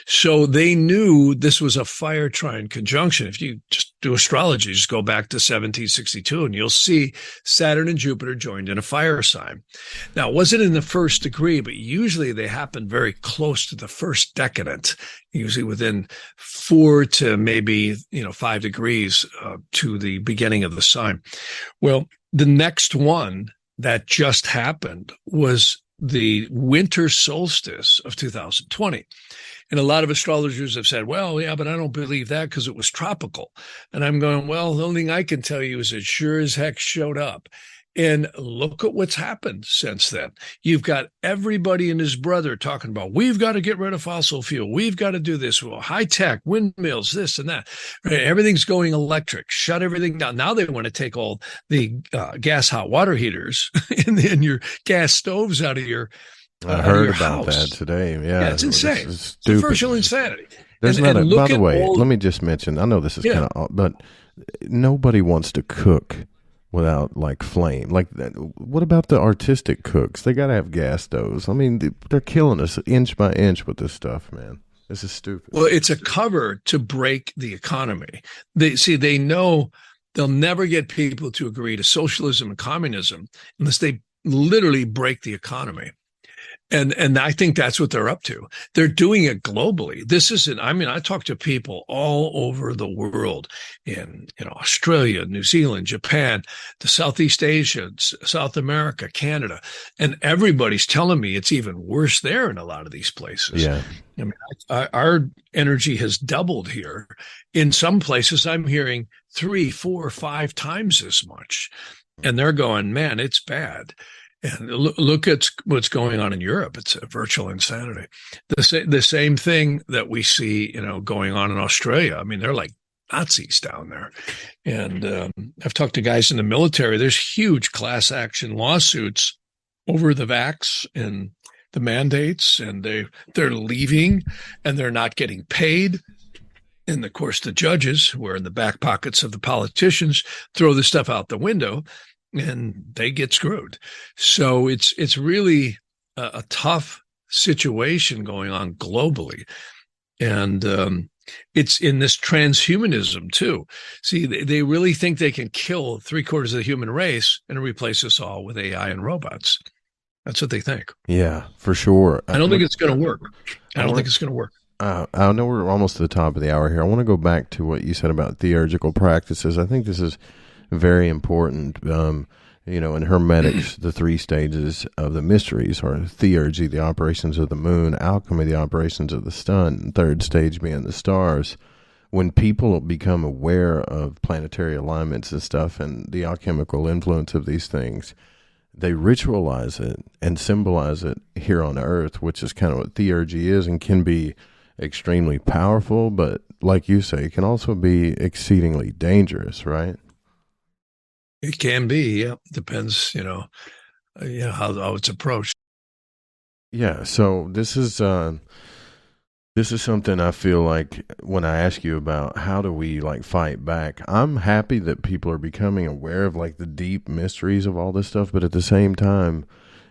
[SPEAKER 4] So they knew this was a fire trine conjunction. If you just do astrology, just go back to 1762 and you'll see Saturn and Jupiter joined in a fire sign. Now, it wasn't in the first degree, but usually they happen very close to the first decadent, usually within 4 to maybe 5 degrees to the beginning of the sign. Well, the next one that just happened was the winter solstice of 2020. And a lot of astrologers have said, well, yeah, but I don't believe that because it was tropical. And I'm going, well, the only thing I can tell you is it sure as heck showed up. And look at what's happened since then. You've got everybody and his brother talking about, we've got to get rid of fossil fuel. We've got to do this. Well, high tech, windmills, this and that. Right? Everything's going electric. Shut everything down. Now they want to take all the gas hot water heaters and your gas stoves out of your
[SPEAKER 5] I heard about that today. Yeah,
[SPEAKER 4] it's insane. It's commercial insanity.
[SPEAKER 5] There's by the way, let me just mention, I know this is kind of, but nobody wants to cook without like flame. Like, what about the artistic cooks? They got to have gas stoves. I mean, they're killing us inch by inch with this stuff, man. This is stupid.
[SPEAKER 4] Well, it's a cover to break the economy. They know they'll never get people to agree to socialism and communism unless they literally break the economy. And I think that's what they're up to. They're doing it globally. This isn't, I talk to people all over the world in, Australia, New Zealand, Japan, to Southeast Asia, South America, Canada, and everybody's telling me it's even worse there in a lot of these places.
[SPEAKER 5] Yeah.
[SPEAKER 4] Our energy has doubled here. In some places, I'm hearing 3, 4, 5 times as much. and they're going, man, it's bad. And look at what's going on in Europe. It's a virtual insanity. The same thing that we see, going on in Australia. I mean, they're like Nazis down there. And I've talked to guys in the military. There's huge class action lawsuits over the vax and the mandates, and they're leaving and they're not getting paid. And of course, the judges, who are in the back pockets of the politicians, throw the stuff out the window, and they get screwed. So it's really a tough situation going on globally. And it's in this transhumanism too. See, they really think they can kill 3/4 of the human race and replace us all with AI and robots. That's what they think.
[SPEAKER 5] Yeah, for sure.
[SPEAKER 4] I don't think it's going to work. I don't think it's going to work.
[SPEAKER 5] I know we're almost to the top of the hour here. I want to go back to what you said about theurgical practices. I think this is very important. In Hermetics, the 3 stages of the mysteries are theurgy, the operations of the moon; alchemy, the operations of the sun; and 3rd stage being the stars. When people become aware of planetary alignments and stuff and the alchemical influence of these things, they ritualize it and symbolize it here on Earth, which is kind of what theurgy is, and can be extremely powerful, but like you say, it can also be exceedingly dangerous, right?
[SPEAKER 4] It can be, yeah. Depends, how it's approached.
[SPEAKER 5] Yeah. So this is something I feel like when I ask you about how do we fight back, I'm happy that people are becoming aware of the deep mysteries of all this stuff. But at the same time,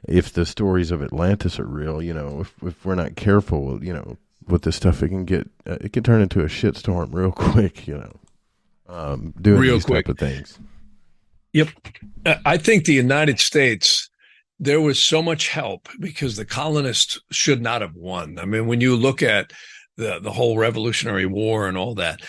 [SPEAKER 5] if the stories of Atlantis are real, if we're not careful, with this stuff, it can turn into a shitstorm real quick, doing
[SPEAKER 4] real
[SPEAKER 5] these
[SPEAKER 4] quick
[SPEAKER 5] type of things.
[SPEAKER 4] Yep. I think the United States, there was so much help because the colonists should not have won. I mean, when you look at the whole Revolutionary War and all that,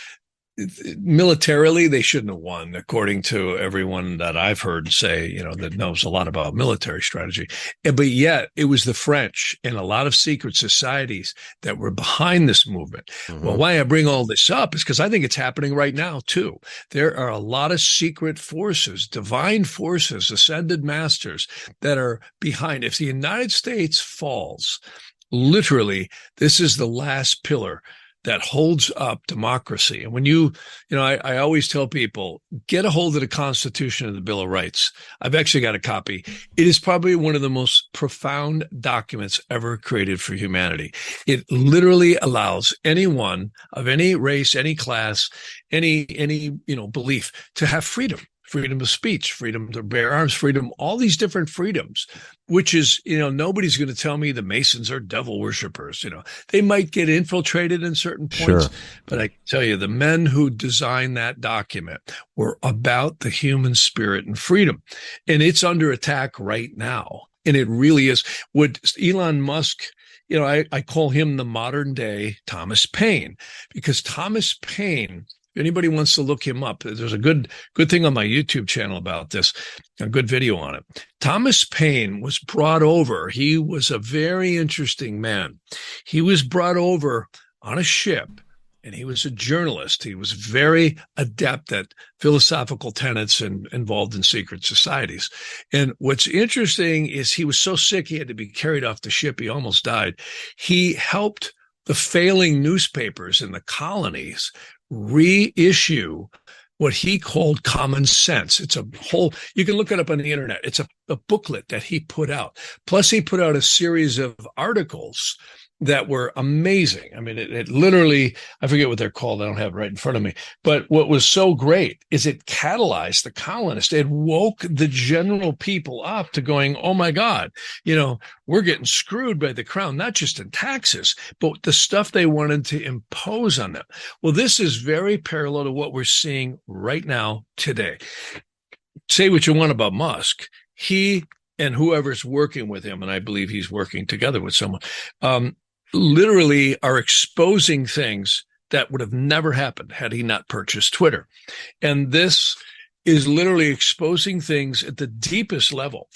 [SPEAKER 4] militarily, they shouldn't have won, according to everyone that I've heard say, that knows a lot about military strategy. But yet it was the French and a lot of secret societies that were behind this movement. Mm-hmm. Well, why I bring all this up is because I think it's happening right now, too. There are a lot of secret forces, divine forces, ascended masters that are behind. If the United States falls, literally, this is the last pillar that holds up democracy. And when I always tell people, get a hold of the Constitution and the Bill of Rights. I've actually got a copy. It is probably one of the most profound documents ever created for humanity. It literally allows anyone of any race, any class, any belief to have freedom of speech, freedom to bear arms, freedom, all these different freedoms, which is, nobody's going to tell me the Masons are devil worshipers. They might get infiltrated in certain points,
[SPEAKER 5] sure,
[SPEAKER 4] but I can tell you the men who designed that document were about the human spirit and freedom. And it's under attack right now. And it really is. Would Elon Musk, I call him the modern day Thomas Paine, because Thomas Paine, if anybody wants to look him up, there's a good thing on my YouTube channel about this, a good video on it. Thomas Paine was brought over. He was a very interesting man. He was brought over on a ship, and he was a journalist. He was very adept at philosophical tenets and involved in secret societies. And what's interesting is he was so sick he had to be carried off the ship. He almost died. He helped the failing newspapers in the colonies reissue what he called common sense. It's a whole, you can look it up on the internet. It's a booklet that he put out. Plus he put out a series of articles that were amazing. I mean, it literally, I forget what they're called. I don't have it right in front of me. But what was so great is it catalyzed the colonists. It woke the general people up to going, oh my God, we're getting screwed by the crown, not just in taxes, but the stuff they wanted to impose on them. Well, this is very parallel to what we're seeing right now today. Say what you want about Musk. He and whoever's working with him, and I believe he's working together with someone, literally are exposing things that would have never happened had he not purchased Twitter. And this is literally exposing things at the deepest level.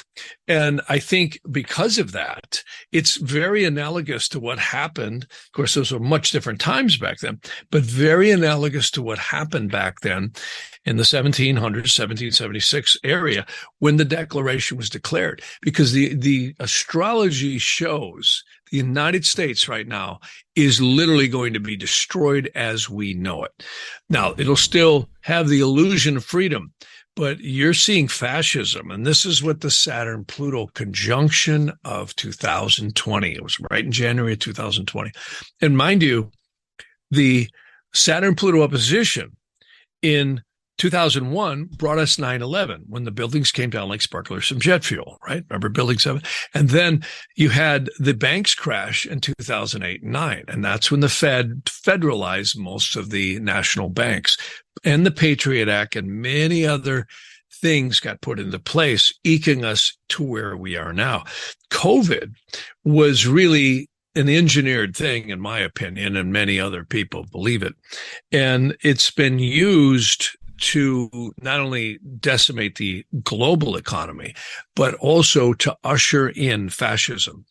[SPEAKER 4] And I think because of that, it's very analogous to what happened. Of course, those were much different times back then, but very analogous to what happened back then in the 1700s, 1776 area when the Declaration was declared. Because the astrology shows the United States right now is literally going to be destroyed as we know it. Now, it'll still have the illusion of freedom, but you're seeing fascism. And this is what the Saturn-Pluto conjunction of 2020, it was right in January of 2020. And mind you, the Saturn-Pluto opposition in 2001 brought us 9/11 when the buildings came down like sparklers from jet fuel, right? Remember Building 7? And then you had the banks crash in 2008 and 9. And that's when the Fed federalized most of the national banks. And the Patriot Act and many other things got put into place, eking us to where we are now. COVID was really an engineered thing, in my opinion, and many other people believe it. And it's been used to not only decimate the global economy, but also to usher in fascism.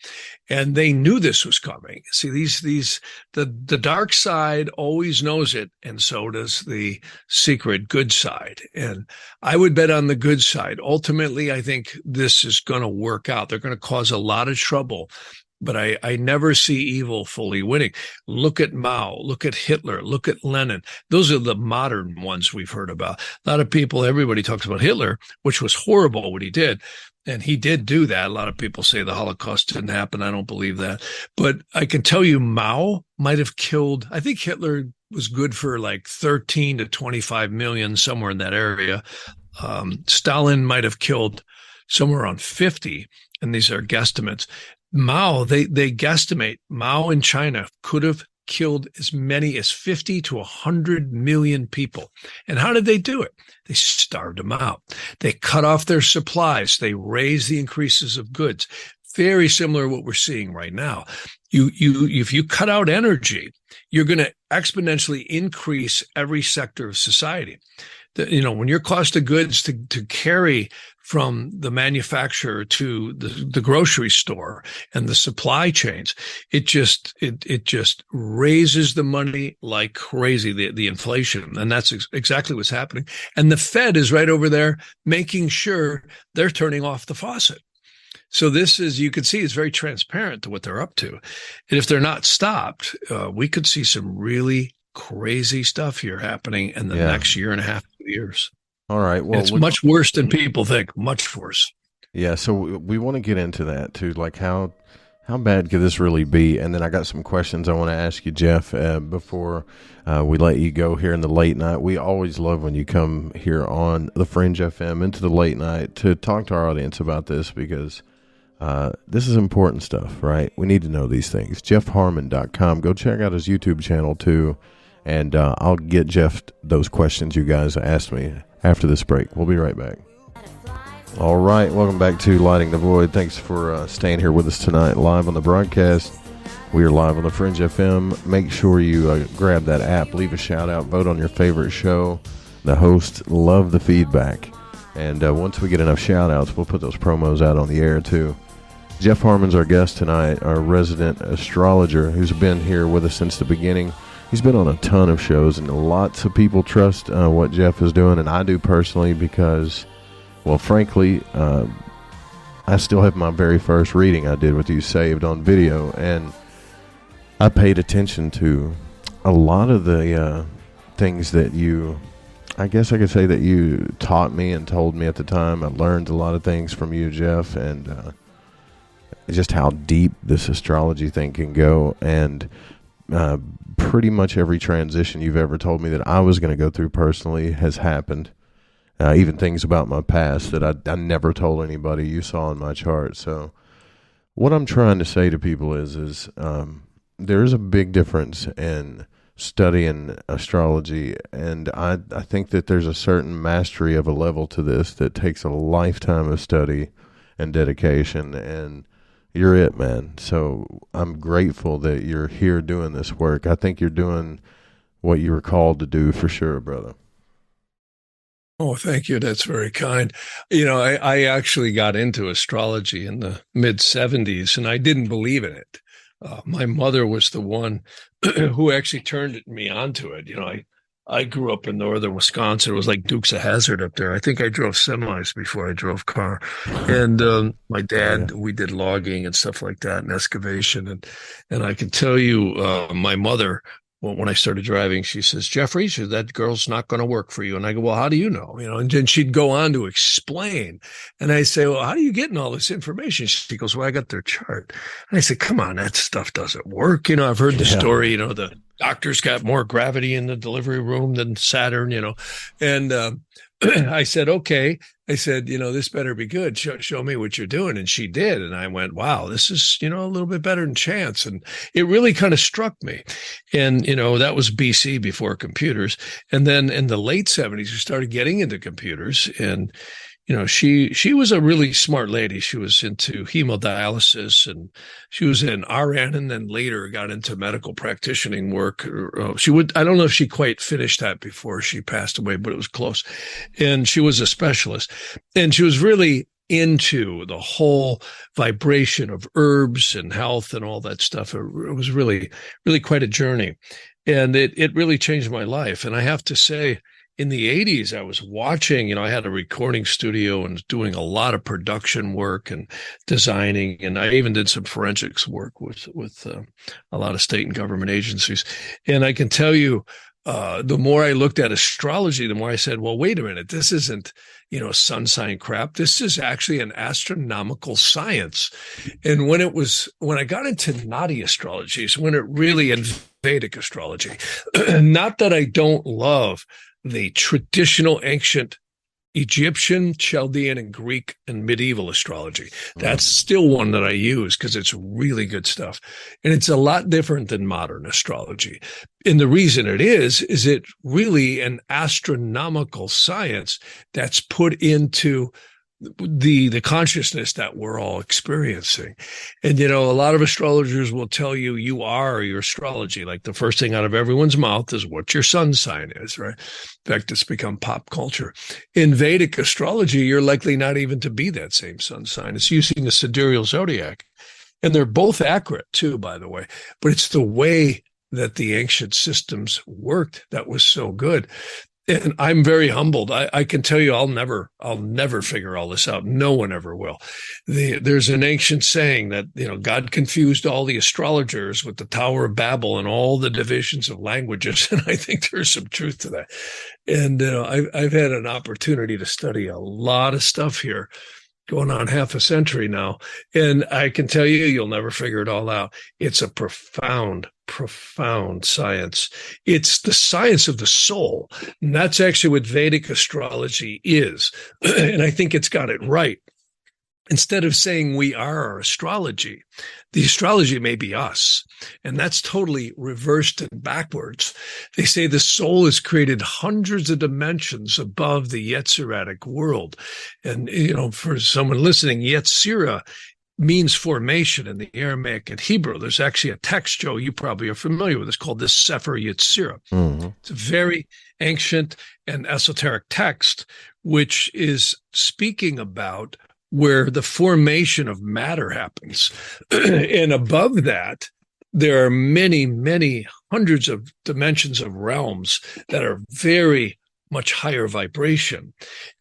[SPEAKER 4] And they knew this was coming. See, the dark side always knows it, and so does the secret good side. And I would bet on the good side. Ultimately, I think this is going to work out. They're going to cause a lot of trouble. But I never see evil fully winning. Look at Mao, look at Hitler, look at Lenin. Those are the modern ones we've heard about. A lot of people, everybody talks about Hitler, which was horrible what he did. And he did do that. A lot of people say the Holocaust didn't happen. I don't believe that. But I can tell you Mao might have killed, I think Hitler was good for like 13 to 25 million, somewhere in that area. Stalin might have killed somewhere around 50. And these are guesstimates. Mao, they guesstimate Mao in China could have killed as many as 50 to 100 million people. And how did they do it? They starved them out. They cut off their supplies. They raised the increases of goods. Very similar to what we're seeing right now. If you cut out energy, you're going to exponentially increase every sector of society. When your cost of goods to carry from the manufacturer to the grocery store and the supply chains, it just raises the money like crazy, the inflation. And that's exactly what's happening. And the Fed is right over there making sure they're turning off the faucet. So this is, you can see, it's very transparent to what they're up to. And if they're not stopped, we could see some really crazy stuff here happening in the next year and a half, 2 years.
[SPEAKER 5] All right. Well,
[SPEAKER 4] it's much worse than people think. Much worse.
[SPEAKER 5] Yeah. So we want to get into that too. Like how bad could this really be? And then I got some questions I want to ask you, Jeff, before we let you go here in the late night. We always love when you come here on the Fringe FM into the late night to talk to our audience about this, because this is important stuff, right? We need to know these things. JeffHarman.com. Go check out his YouTube channel too. And I'll get Jeff those questions you guys asked me after this break. We'll be right back. All right. Welcome back to Lighting the Void. Thanks for staying here with us tonight live on the broadcast. We are live on the Fringe FM. Make sure you grab that app, leave a shout out, vote on your favorite show. The hosts love the feedback. And once we get enough shout outs, we'll put those promos out on the air too. Jeff Harman's our guest tonight, our resident astrologer who's been here with us since the beginning. He's been on a ton of shows, and lots of people trust what Jeff is doing, and I do personally because, well, frankly, I still have my very first reading I did with you saved on video, and I paid attention to a lot of the things that you, I guess I could say that you taught me and told me at the time. I learned a lot of things from you, Jeff, and just how deep this astrology thing can go, and pretty much every transition you've ever told me that I was going to go through personally has happened. Even things about my past that I never told anybody you saw in my chart. So what I'm trying to say to people is there is a big difference in studying astrology, and I think that there's a certain mastery of a level to this that takes a lifetime of study and dedication, and you're it, man. So I'm grateful that you're here doing this work. I think you're doing what you were called to do for sure, brother.
[SPEAKER 4] Oh, thank you. That's very kind. I actually got into astrology in the mid 70s and I didn't believe in it. My mother was the one who actually turned me onto it. I grew up in northern Wisconsin. It was like Dukes of Hazzard up there. I think I drove semis before I drove car. And my dad, we did logging and stuff like that and excavation. And I can tell you, my mother, when I started driving, she says, Jeffrey, that girl's not going to work for you. And I go, well, how do you know? And then she'd go on to explain. And I say, well, how are you getting all this information? She goes, well, I got their chart. And I said, come on, that stuff doesn't work. I've heard the story, the doctor's got more gravity in the delivery room than Saturn, and I said, okay. I said, this better be good. Show me what you're doing. And she did. And I went, wow, this is, a little bit better than chance. And it really kind of struck me. And, that was BC before computers. And then in the late 70s, we started getting into computers. And, she was a really smart lady. She was into hemodialysis and she was in RN and then later got into medical practitioning work. I don't know if she quite finished that before she passed away, but it was close. And she was a specialist and she was really into the whole vibration of herbs and health and all that stuff. It was really, really quite a journey. And it really changed my life. And I have to say, in the 80s, I was watching, I had a recording studio and was doing a lot of production work and designing. And I even did some forensics work with a lot of state and government agencies. And I can tell you, the more I looked at astrology, the more I said, well, wait a minute, this isn't, sun sign crap. This is actually an astronomical science. And when I got into Naadi astrology is when it really, and Vedic astrology, not that I don't love the traditional ancient Egyptian, Chaldean, and Greek and medieval astrology. That's still one that I use because it's really good stuff. And it's a lot different than modern astrology. And the reason it is it really an astronomical science that's put into the consciousness that we're all experiencing. And, a lot of astrologers will tell you are your astrology. Like the first thing out of everyone's mouth is what your sun sign is, right? In fact, it's become pop culture. In Vedic astrology, you're likely not even to be that same sun sign. It's using the sidereal zodiac. And they're both accurate too, by the way, but it's the way that the ancient systems worked that was so good. And I'm very humbled. I can tell you, I'll never figure all this out. No one ever will. There's an ancient saying that, God confused all the astrologers with the Tower of Babel and all the divisions of languages. And I think there's some truth to that. And, I've had an opportunity to study a lot of stuff here, going on half a century now. And I can tell you, you'll never figure it all out. It's a profound science. It's the science of the soul. And that's actually what Vedic astrology is. And I think it's got it right. Instead of saying we are our astrology, the astrology may be us. And that's totally reversed and backwards. They say the soul is created hundreds of dimensions above the Yetziratic world. And, for someone listening, Yetzirah means formation in the Aramaic and Hebrew. There's actually a text, Joe, you probably are familiar with. It's called the Sefer Yetzirah. Mm-hmm. It's a very ancient and esoteric text, which is speaking about where the formation of matter happens. And above that, there are many, many hundreds of dimensions of realms that are very much higher vibration.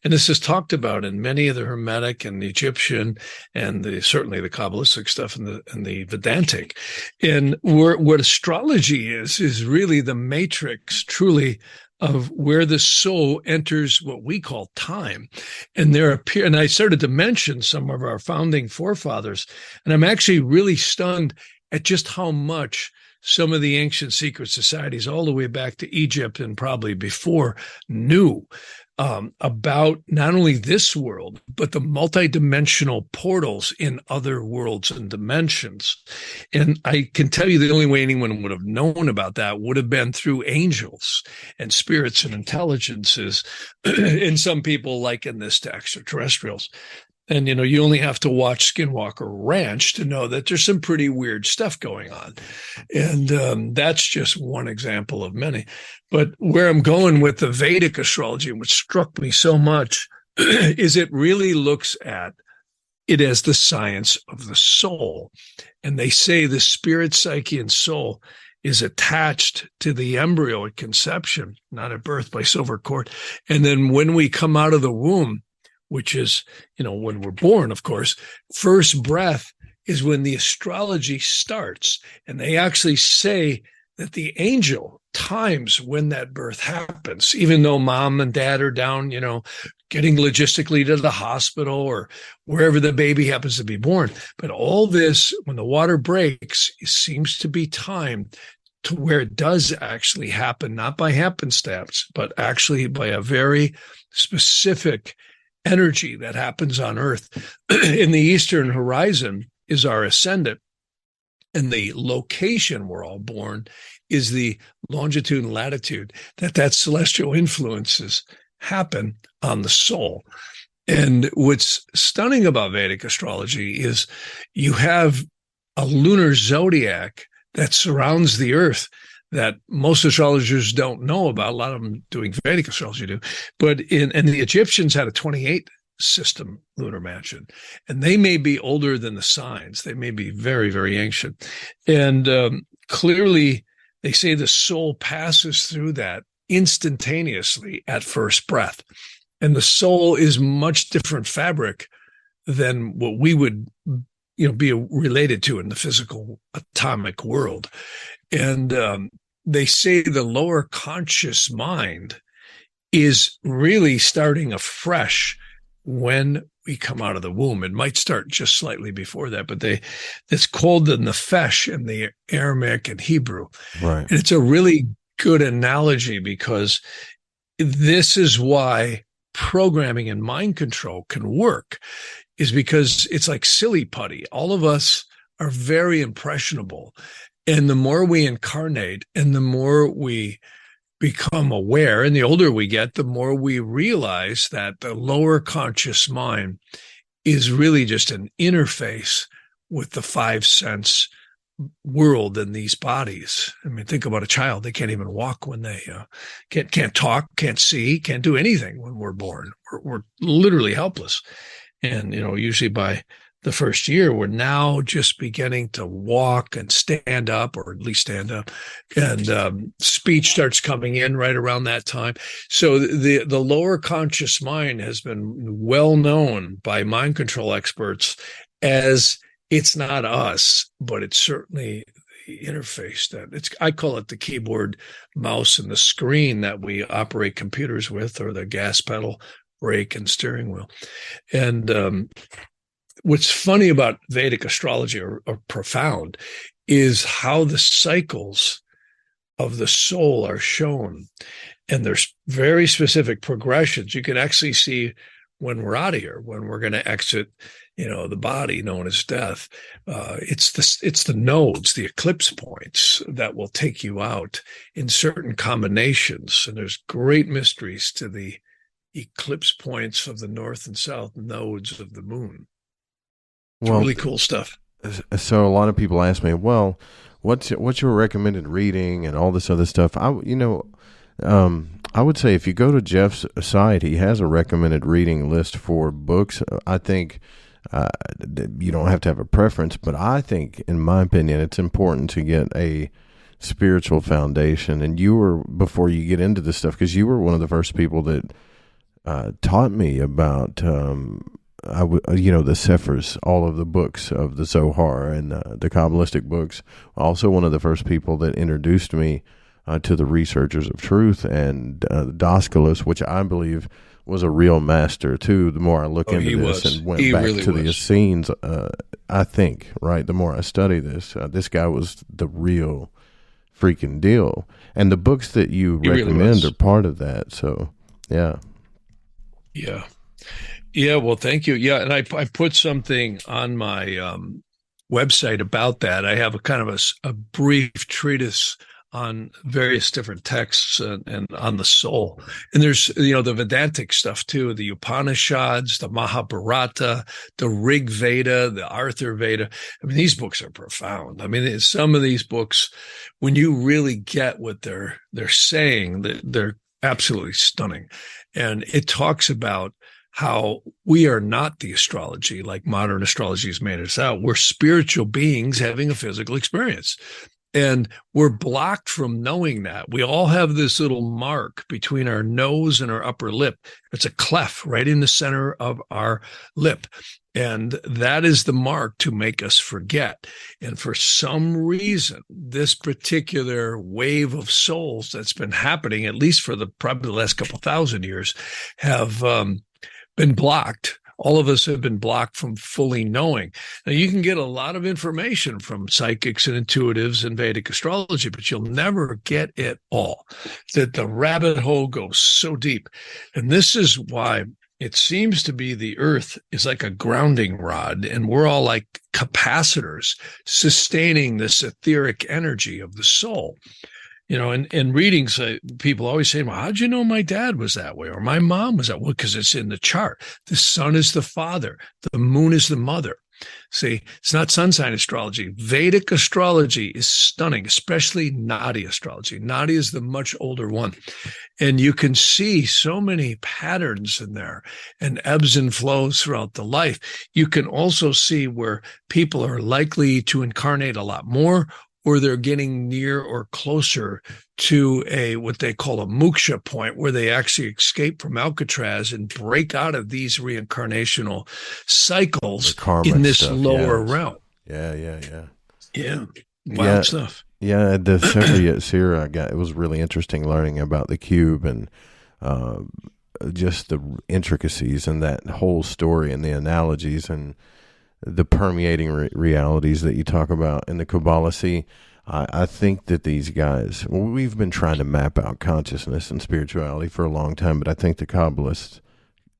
[SPEAKER 4] And this is talked about in many of the Hermetic and the Egyptian and certainly the Kabbalistic stuff and the Vedantic. And what astrology is really the matrix truly of where the soul enters what we call time. And and I started to mention some of our founding forefathers, and I'm actually really stunned at just how much some of the ancient secret societies all the way back to Egypt and probably before knew about not only this world, but the multidimensional portals in other worlds and dimensions. And I can tell you the only way anyone would have known about that would have been through angels and spirits and intelligences, and some people liken this to extraterrestrials. And, you only have to watch Skinwalker Ranch to know that there's some pretty weird stuff going on. And that's just one example of many. But where I'm going with the Vedic astrology, which struck me so much, is it really looks at it as the science of the soul. And they say the spirit, psyche, and soul is attached to the embryo at conception, not at birth, by silver cord. And then when we come out of the womb, which is, when we're born, of course, first breath is when the astrology starts. And they actually say that the angel times when that birth happens, even though mom and dad are down, getting logistically to the hospital or wherever the baby happens to be born. But all this, when the water breaks, it seems to be timed to where it does actually happen, not by happenstance, but actually by a very specific energy that happens on Earth. In the eastern horizon is our ascendant, and the location we're all born is the longitude and latitude that celestial influences happen on the soul. And what's stunning about Vedic astrology is you have a lunar zodiac that surrounds the Earth that most astrologers don't know about. A lot of them doing Vedic astrology do. But and the Egyptians had a 28 system lunar mansion, and they may be older than the signs. They may be very, very ancient. And clearly, they say the soul passes through that instantaneously at first breath. And the soul is much different fabric than what we would be related to in the physical atomic world. And they say the lower conscious mind is really starting afresh when we come out of the womb. It might start just slightly before that, but it's called the nefesh in the Aramaic and Hebrew.
[SPEAKER 5] Right.
[SPEAKER 4] And it's a really good analogy because this is why programming and mind control can work, is because it's like silly putty. All of us are very impressionable. And the more we incarnate and the more we become aware, and the older we get, the more we realize that the lower conscious mind is really just an interface with the five sense world in these bodies. I mean, think about a child. They can't even walk when they can't talk, can't see, can't do anything when we're born. We're literally helpless. And, usually by the first year, we're now just beginning to walk and stand up, or at least stand up, and speech starts coming in right around that time. So the lower conscious mind has been well known by mind control experts as it's not us, but it's certainly the interface I call it the keyboard, mouse, and the screen that we operate computers with, or the gas pedal, brake, and steering wheel. And what's funny about Vedic astrology, or profound, is how the cycles of the soul are shown. And there's very specific progressions. You can actually see when we're out of here, when we're going to exit, the body known as death. It's the nodes, the eclipse points that will take you out in certain combinations. And there's great mysteries to the eclipse points of the north and south nodes of the moon. It's really cool stuff.
[SPEAKER 5] So a lot of people ask me, well, what's your recommended reading and all this other stuff? I would say if you go to Jeff's site, he has a recommended reading list for books. I think you don't have to have a preference, but I think, in my opinion, it's important to get a spiritual foundation. And before you get into this stuff, because you were one of the first people that taught me about the Sephers, all of the books of the Zohar and the Kabbalistic books. Also one of the first people that introduced me to the Researchers of Truth and Daskalos, which I believe was a real master too. The more I look into this and went back really to the Essenes, I think, right, the more I study this, this guy was the real freaking deal. And the books that you recommend are part of that. So, yeah.
[SPEAKER 4] Yeah, well, thank you. Yeah, and I put something on my website about that. I have a kind of a brief treatise on various different texts and on the soul. And there's, the Vedantic stuff too, the Upanishads, the Mahabharata, the Rig Veda, the Arthur Veda. I mean, these books are profound. I mean, some of these books, when you really get what they're saying, they're absolutely stunning. And it talks about how we are not the astrology like modern astrology has made us out. We're spiritual beings having a physical experience. And we're blocked from knowing that. We all have this little mark between our nose and our upper lip. It's a cleft right in the center of our lip. And that is the mark to make us forget. And for some reason, this particular wave of souls that's been happening, at least for probably the last couple thousand years, have been blocked. All of us have been blocked from fully knowing. Now, you can get a lot of information from psychics and intuitives and Vedic astrology, but you'll never get it all. That the rabbit hole goes so deep. And this is why it seems to be the earth is like a grounding rod, and we're all like capacitors sustaining this etheric energy of the soul. In readings, people always say, well, how'd you know my dad was that way? Or my mom was that way? Because it's in the chart. The sun is the father. The moon is the mother. See, it's not sun sign astrology. Vedic astrology is stunning, especially Naadi astrology. Naadi is the much older one. And you can see so many patterns in there and ebbs and flows throughout the life. You can also see where people are likely to incarnate a lot more, or they're getting near or closer to what they call a moksha point, where they actually escape from Alcatraz and break out of these reincarnational cycles in this lower realm.
[SPEAKER 5] Yeah.
[SPEAKER 4] Wild stuff.
[SPEAKER 5] Yeah, the Sephirot Seer it was really interesting learning about the cube and just the intricacies and that whole story and the analogies and the permeating realities that you talk about in the Kabbalah. See, I think that these guys, we've been trying to map out consciousness and spirituality for a long time, but I think the Kabbalists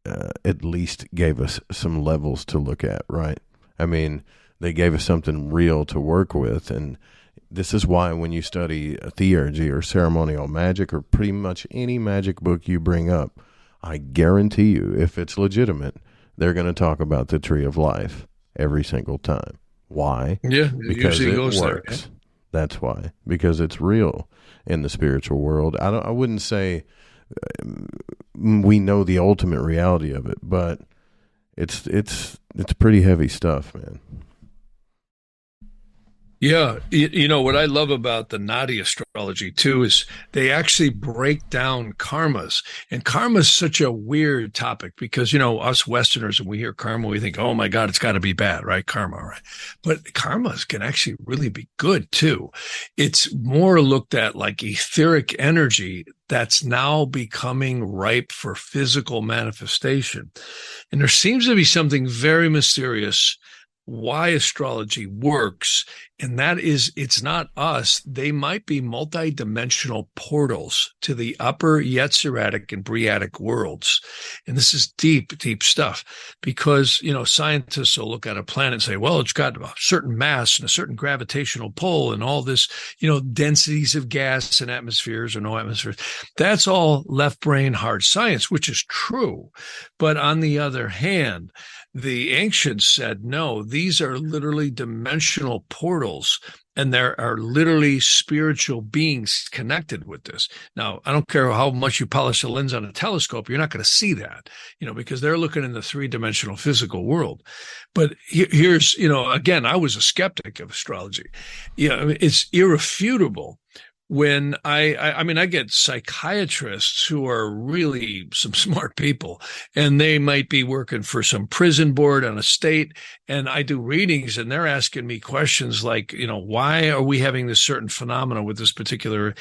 [SPEAKER 5] at least gave us some levels to look at, right? I mean, they gave us something real to work with, and this is why when you study theurgy or ceremonial magic or pretty much any magic book you bring up, I guarantee you, if it's legitimate, they're going to talk about the tree of life every single time. Why?
[SPEAKER 4] Yeah,
[SPEAKER 5] because
[SPEAKER 4] it
[SPEAKER 5] works.
[SPEAKER 4] There, yeah.
[SPEAKER 5] That's why. Because it's real in the spiritual world. I wouldn't say we know the ultimate reality of it, but it's pretty heavy stuff, man.
[SPEAKER 4] Yeah. What I love about the Naadi astrology too is they actually break down karmas. And karma is such a weird topic because, us Westerners, when we hear karma, we think, oh my God, it's got to be bad, right? Karma, right? But karmas can actually really be good too. It's more looked at like etheric energy that's now becoming ripe for physical manifestation. And there seems to be something very mysterious why astrology works, and that is it's not us. They might be multidimensional portals to the upper Yetziratic and Briatic worlds. And this is deep, deep stuff because, scientists will look at a planet and say, well, it's got a certain mass and a certain gravitational pull and all this, densities of gas and atmospheres or no atmospheres. That's all left brain hard science, which is true. But on the other hand, the ancients said, no, these are literally dimensional portals, and there are literally spiritual beings connected with this. Now, I don't care how much you polish the lens on a telescope, you're not going to see that, because they're looking in the three-dimensional physical world. But here's, again, I was a skeptic of astrology. It's irrefutable. When I get psychiatrists who are really some smart people, and they might be working for some prison board on a state, and I do readings and they're asking me questions like, why are we having this certain phenomena with this particular,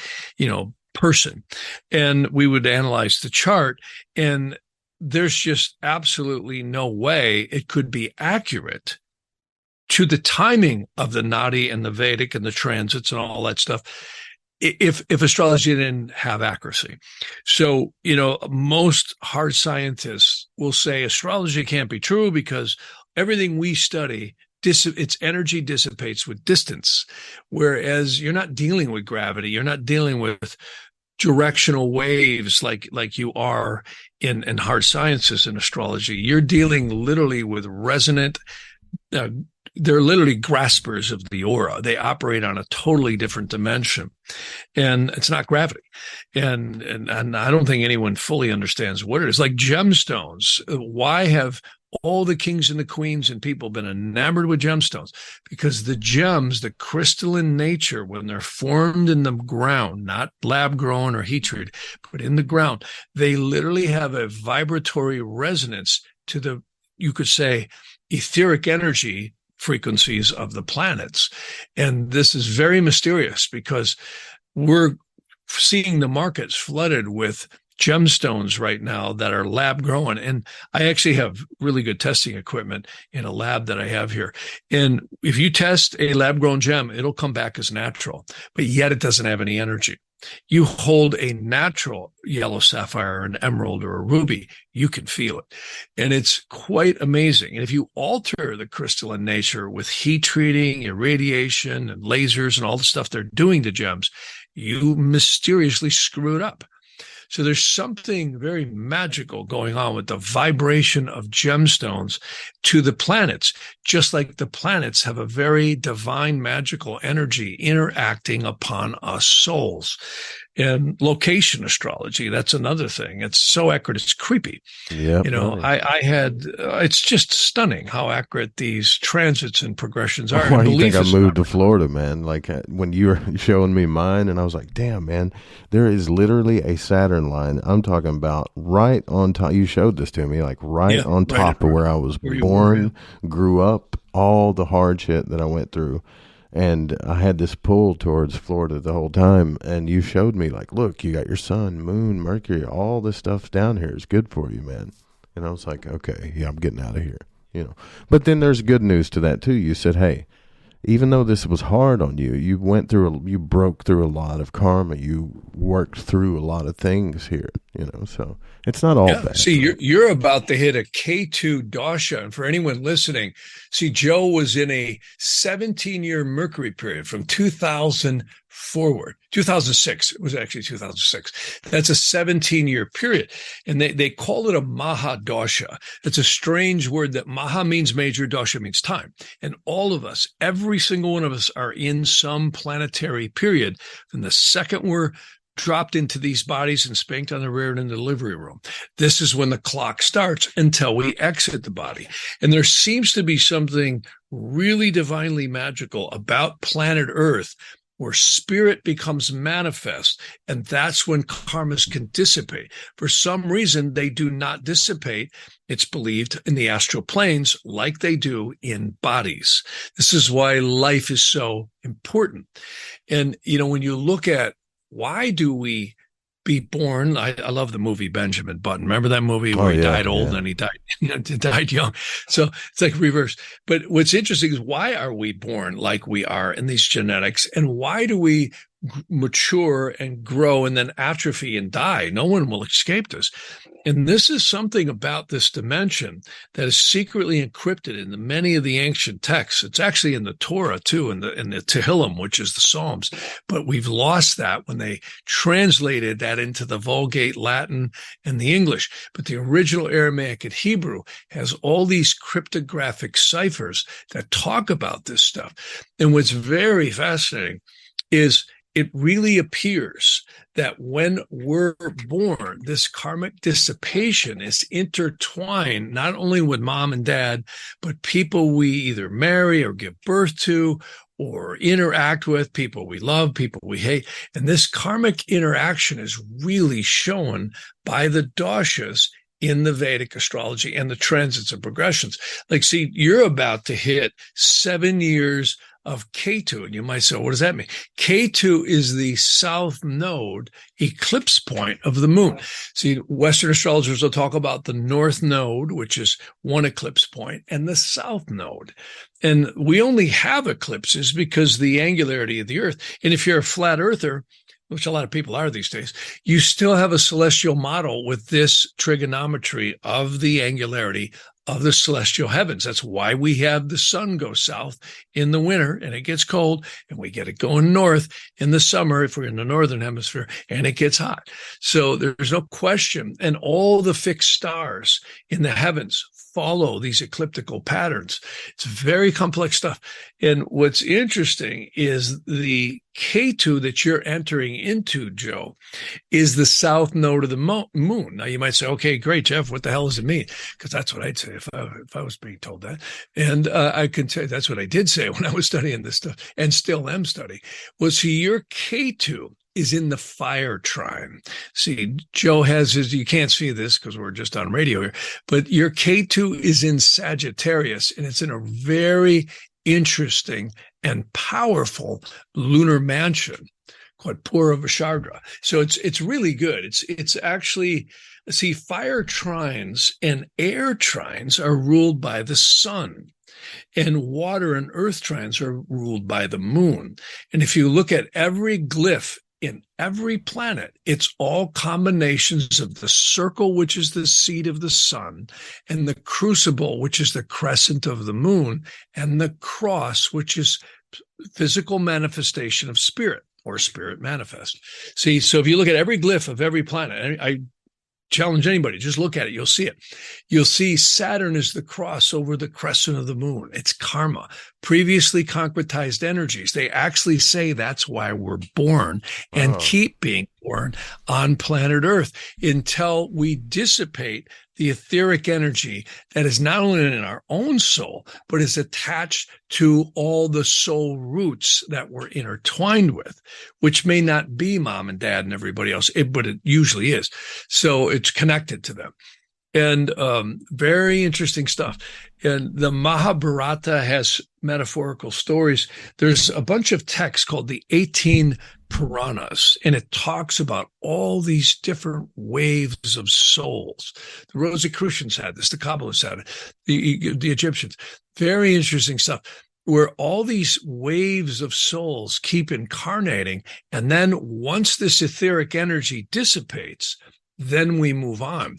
[SPEAKER 4] person? And we would analyze the chart, and there's just absolutely no way it could be accurate to the timing of the Naadi and the Vedic and the transits and all that stuff if astrology didn't have accuracy. So, most hard scientists will say astrology can't be true because everything we study its energy dissipates with distance, whereas you're not dealing with gravity. You're not dealing with directional waves like you are in hard sciences and astrology. You're dealing literally with resonant, they're literally graspers of the aura. They operate on a totally different dimension, and it's not gravity. And I don't think anyone fully understands what it is. Like gemstones. Why have all the kings and the queens and people been enamored with gemstones? Because the gems, the crystalline nature, when they're formed in the ground, not lab grown or heat treated, but in the ground, they literally have a vibratory resonance to the, you could say, etheric energy frequencies of the planets. And this is very mysterious because we're seeing the markets flooded with gemstones right now that are lab grown. And I actually have really good testing equipment in a lab that I have here. And if you test a lab grown gem, it'll come back as natural, but yet it doesn't have any energy. You hold a natural yellow sapphire, an emerald, or a ruby, you can feel it. And it's quite amazing. And if you alter the crystalline nature with heat treating, irradiation, and lasers, and all the stuff they're doing to gems, you mysteriously screw it up. So there's something very magical going on with the vibration of gemstones to the planets, just like the planets have a very divine, magical energy interacting upon us souls. And location astrology, that's another thing. It's so accurate, it's creepy.
[SPEAKER 5] Yeah.
[SPEAKER 4] It's just stunning how accurate these transits and progressions are.
[SPEAKER 5] Why do you think I moved to Florida, man? Like when you were showing me mine, and I was like, damn, man, there is literally a Saturn line. I'm talking about right on top. You showed this to me, like on top of where I was born, grew up, all the hard shit that I went through. And I had this pull towards Florida the whole time. And you showed me, like, look, you got your sun, moon, Mercury, all this stuff down here is good for you, man. And I was like, okay, yeah, I'm getting out of here, you know. But then there's good news to that, too. You said, hey, even though this was hard on you, you broke through a lot of karma. You worked through a lot of things here, you know. So it's not all bad.
[SPEAKER 4] See, you're about to hit a K2 dosha. And for anyone listening, see, Joe was in a 17-year Mercury period from 2000 forward. 2006. It was actually 2006. That's a 17-year period. And they call it a Maha dosha. It's a strange word that Maha means major, dosha means time. And all of us, every single one of us, are in some planetary period. And the second we're dropped into these bodies and spanked on the rear end in the delivery room, this is when the clock starts until we exit the body. And there seems to be something really divinely magical about planet Earth, where spirit becomes manifest, and that's when karmas can dissipate. For some reason, they do not dissipate, it's believed, in the astral planes like they do in bodies. This is why life is so important. And, you know, when you look at why do we be born? I love the movie Benjamin Button. Remember that movie where he died old and he died young? So it's like reverse. But what's interesting is, why are we born like we are in these genetics? And why do we mature and grow and then atrophy and die? No one will escape this. And this is something about this dimension that is secretly encrypted in many of the ancient texts. It's actually in the Torah too, in the Tehillim, which is the Psalms. But we've lost that when they translated that into the Vulgate Latin and the English. But the original Aramaic and Hebrew has all these cryptographic ciphers that talk about this stuff. And what's very fascinating is it really appears that when we're born, this karmic dissipation is intertwined not only with mom and dad, but people we either marry or give birth to or interact with, people we love, people we hate. And this karmic interaction is really shown by the doshas in the Vedic astrology and the transits and progressions. Like, see, you're about to hit 7 years of K2. And you might say, what does that mean? K2 is the south node eclipse point of the moon. See, Western astrologers will talk about the north node, which is one eclipse point, and the south node. And we only have eclipses because the angularity of the earth. And if you're a flat earther, which a lot of people are these days, you still have a celestial model with this trigonometry of the angularity of the celestial heavens. That's why we have the sun go south in the winter and it gets cold, and we get it going north in the summer if we're in the northern hemisphere and it gets hot. So there's no question. And all the fixed stars in the heavens follow these ecliptical patterns. It's very complex stuff. And what's interesting is the Ketu that you're entering into, Joe, is the south node of the moon. Now you might say, okay, great, Jeff, what the hell does it mean? Because that's what I'd say if I was being told that. And I can tell you that's what I did say when I was studying this stuff, and still am studying. Well, see, your Ketu is in the fire trine. See, Joe has his, you can't see this because we're just on radio here, but your Ketu is in Sagittarius, and it's in a very interesting and powerful lunar mansion called Purvashadra. So it's really good. It's actually, see, fire trines and air trines are ruled by the sun, and water and earth trines are ruled by the moon. And if you look at every glyph in every planet, it's all combinations of the circle, which is the seat of the sun, and the crucible, which is the crescent of the moon, and the cross, which is physical manifestation of spirit, or spirit manifest. See, so if you look at every glyph of every planet, I challenge anybody, just look at it, you'll see it. You'll see Saturn is the cross over the crescent of the moon. It's karma, previously concretized energies. They actually say that's why we're born and keep being born on planet Earth until we dissipate the etheric energy that is not only in our own soul, but is attached to all the soul roots that we're intertwined with, which may not be mom and dad and everybody else, but it usually is. So it's connected to them. And very interesting stuff. And the Mahabharata has metaphorical stories. There's a bunch of texts called the 18 Puranas, and it talks about all these different waves of souls. The Rosicrucians had this, the Kabbalists had it, the Egyptians. Very interesting stuff, where all these waves of souls keep incarnating, and then once this etheric energy dissipates, then we move on.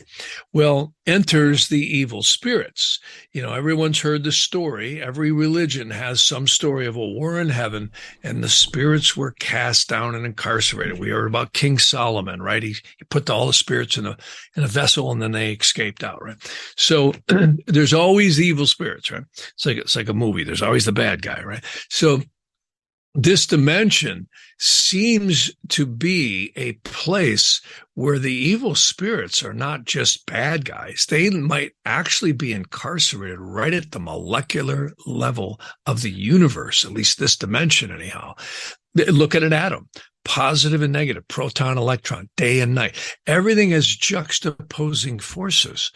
[SPEAKER 4] Well, enters the evil spirits. You know, everyone's heard the story. Every religion has some story of a war in heaven, and the spirits were cast down and incarcerated. We heard about King Solomon, right? He put all the spirits in a vessel, and then they escaped out, right? So there's always evil spirits, right? It's like a movie. There's always the bad guy, right? So this dimension seems to be a place where the evil spirits are not just bad guys. They might actually be incarcerated right at the molecular level of the universe, at least this dimension anyhow. Look at an atom. Positive and negative, proton, electron, day and night. Everything has juxtaposing forces.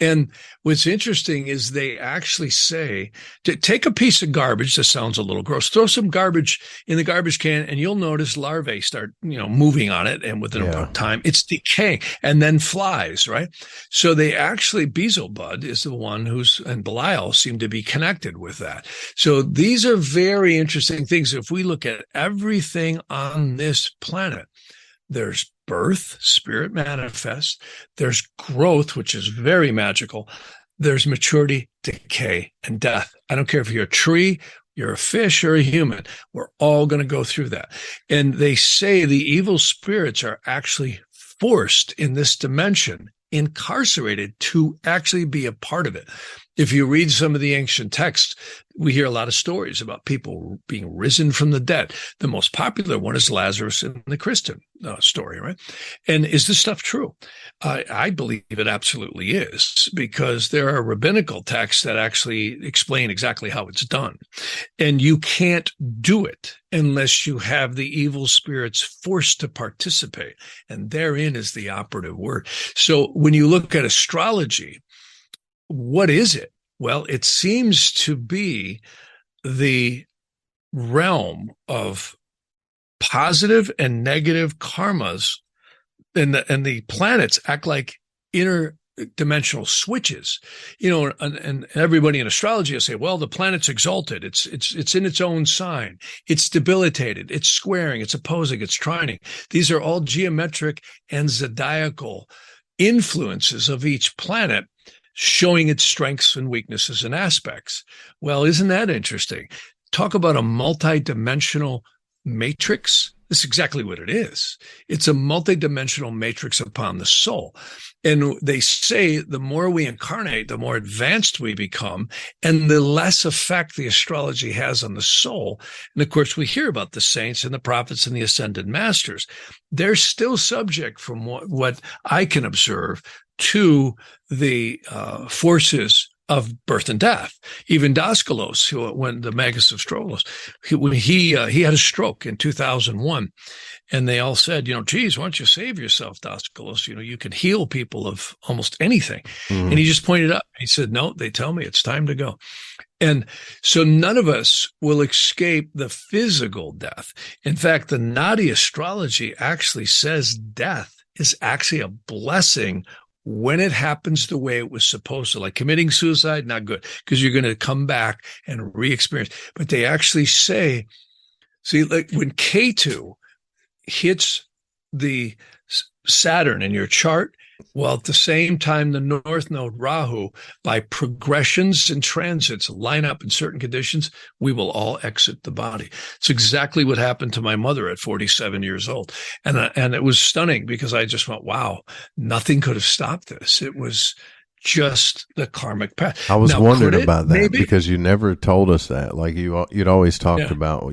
[SPEAKER 4] And what's interesting is they actually say to take a piece of garbage. This sounds a little gross. Throw some garbage in the garbage can, and you'll notice larvae start, moving on it. And within a time, it's decaying, and then flies, right? So they actually, Beelzebub is the one and Belial seem to be connected with that. So these are very interesting things. If we look at everything on this planet, there's birth, spirit manifest. There's growth, which is very magical. There's maturity, decay, and death. I don't care if you're a tree, you're a fish, or a human. We're all going to go through that. And they say the evil spirits are actually forced in this dimension, incarcerated to actually be a part of it. If you read some of the ancient texts, we hear a lot of stories about people being risen from the dead. The most popular one is Lazarus in the Christian story, right? And is this stuff true? I believe it absolutely is, because there are rabbinical texts that actually explain exactly how it's done. And you can't do it unless you have the evil spirits forced to participate. And therein is the operative word. So when you look at astrology, what is it? Well, it seems to be the realm of positive and negative karmas, and the planets act like interdimensional switches. And everybody in astrology will say, well, the planet's exalted. It's in its own sign. It's debilitated. It's squaring. It's opposing. It's trining. These are all geometric and zodiacal influences of each planet, showing its strengths and weaknesses and aspects. Well, isn't that interesting? Talk about a multi-dimensional matrix. This is exactly what it is. It's a multi-dimensional matrix upon the soul. And they say the more we incarnate, the more advanced we become, and the less effect the astrology has on the soul. And of course, we hear about the saints and the prophets and the ascended masters. They're still subject, from what I can observe, to the forces of birth and death. Even Daskalos, when the Magus of Strolos, he had a stroke in 2001, and they all said, geez, why don't you save yourself, Daskalos? You can heal people of almost anything. Mm. And he just pointed up. He said, no, they tell me it's time to go. And so none of us will escape the physical death. In fact, the Naadi astrology actually says death is actually a blessing when it happens the way it was supposed to. Like committing suicide, not good, because you're going to come back and re-experience. But they actually say, see, like when Ketu hits the Saturn in your chart, well, at the same time, the North Node Rahu, by progressions and transits, line up in certain conditions, we will all exit the body. It's exactly what happened to my mother at 47 years old. And it was stunning, because I just went, wow, nothing could have stopped this. It was just the karmic path.
[SPEAKER 5] I was wondering about that, maybe? Because you never told us that. Like you'd always talked about,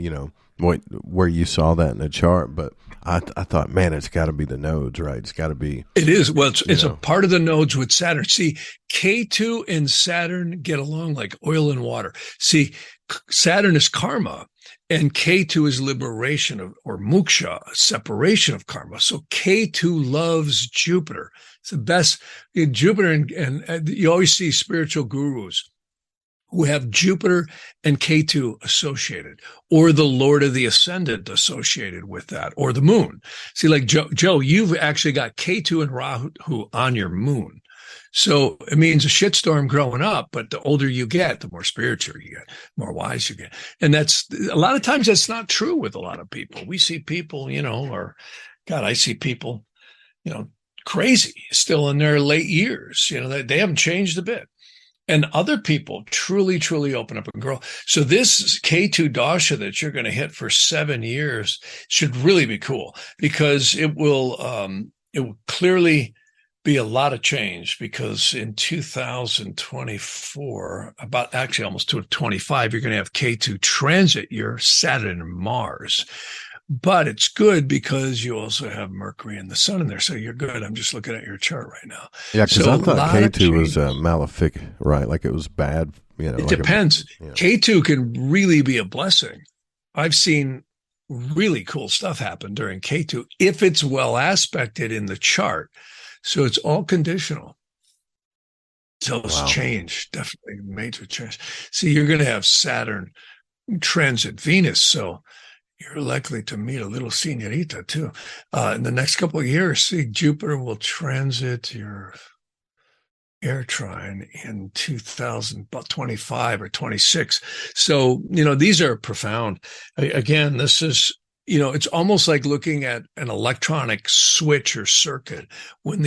[SPEAKER 5] where you saw that in the chart, but I thought, man, it's got to be the nodes, right? It's got to be.
[SPEAKER 4] It is. Well, it's a part of the nodes with Saturn. See, Ketu and Saturn get along like oil and water. See, Saturn is karma, and Ketu is liberation or moksha, separation of karma. So Ketu loves Jupiter. It's the best. Jupiter and you always see spiritual gurus who have Jupiter and Ketu associated, or the Lord of the Ascendant associated with that, or the moon. See, like Joe, you've actually got Ketu and Rahu on your moon. So it means a shitstorm growing up, but the older you get, the more spiritual you get, the more wise you get. And that's a lot of times that's not true with a lot of people. We see people, I see people, crazy still in their late years. They haven't changed a bit. And other people truly, truly open up and grow. So this Ketu Dasha that you're going to hit for 7 years should really be cool, because it will clearly be a lot of change, because in 2024, almost to 25, you're going to have Ketu transit your Saturn and Mars. But it's good because you also have Mercury and the Sun in there. So you're good. I'm just looking at your chart right now.
[SPEAKER 5] Yeah, because I thought Ketu was malefic, right? Like it was bad.
[SPEAKER 4] It depends. Ketu can really be a blessing. I've seen really cool stuff happen during Ketu if it's well aspected in the chart. So it's all conditional. So it's change, definitely major change. See, you're going to have Saturn transit Venus. So you're likely to meet a little senorita too. In the next couple of years, see, Jupiter will transit your air trine in 2025 or 26. So, these are profound. Again, this is, it's almost like looking at an electronic switch or circuit when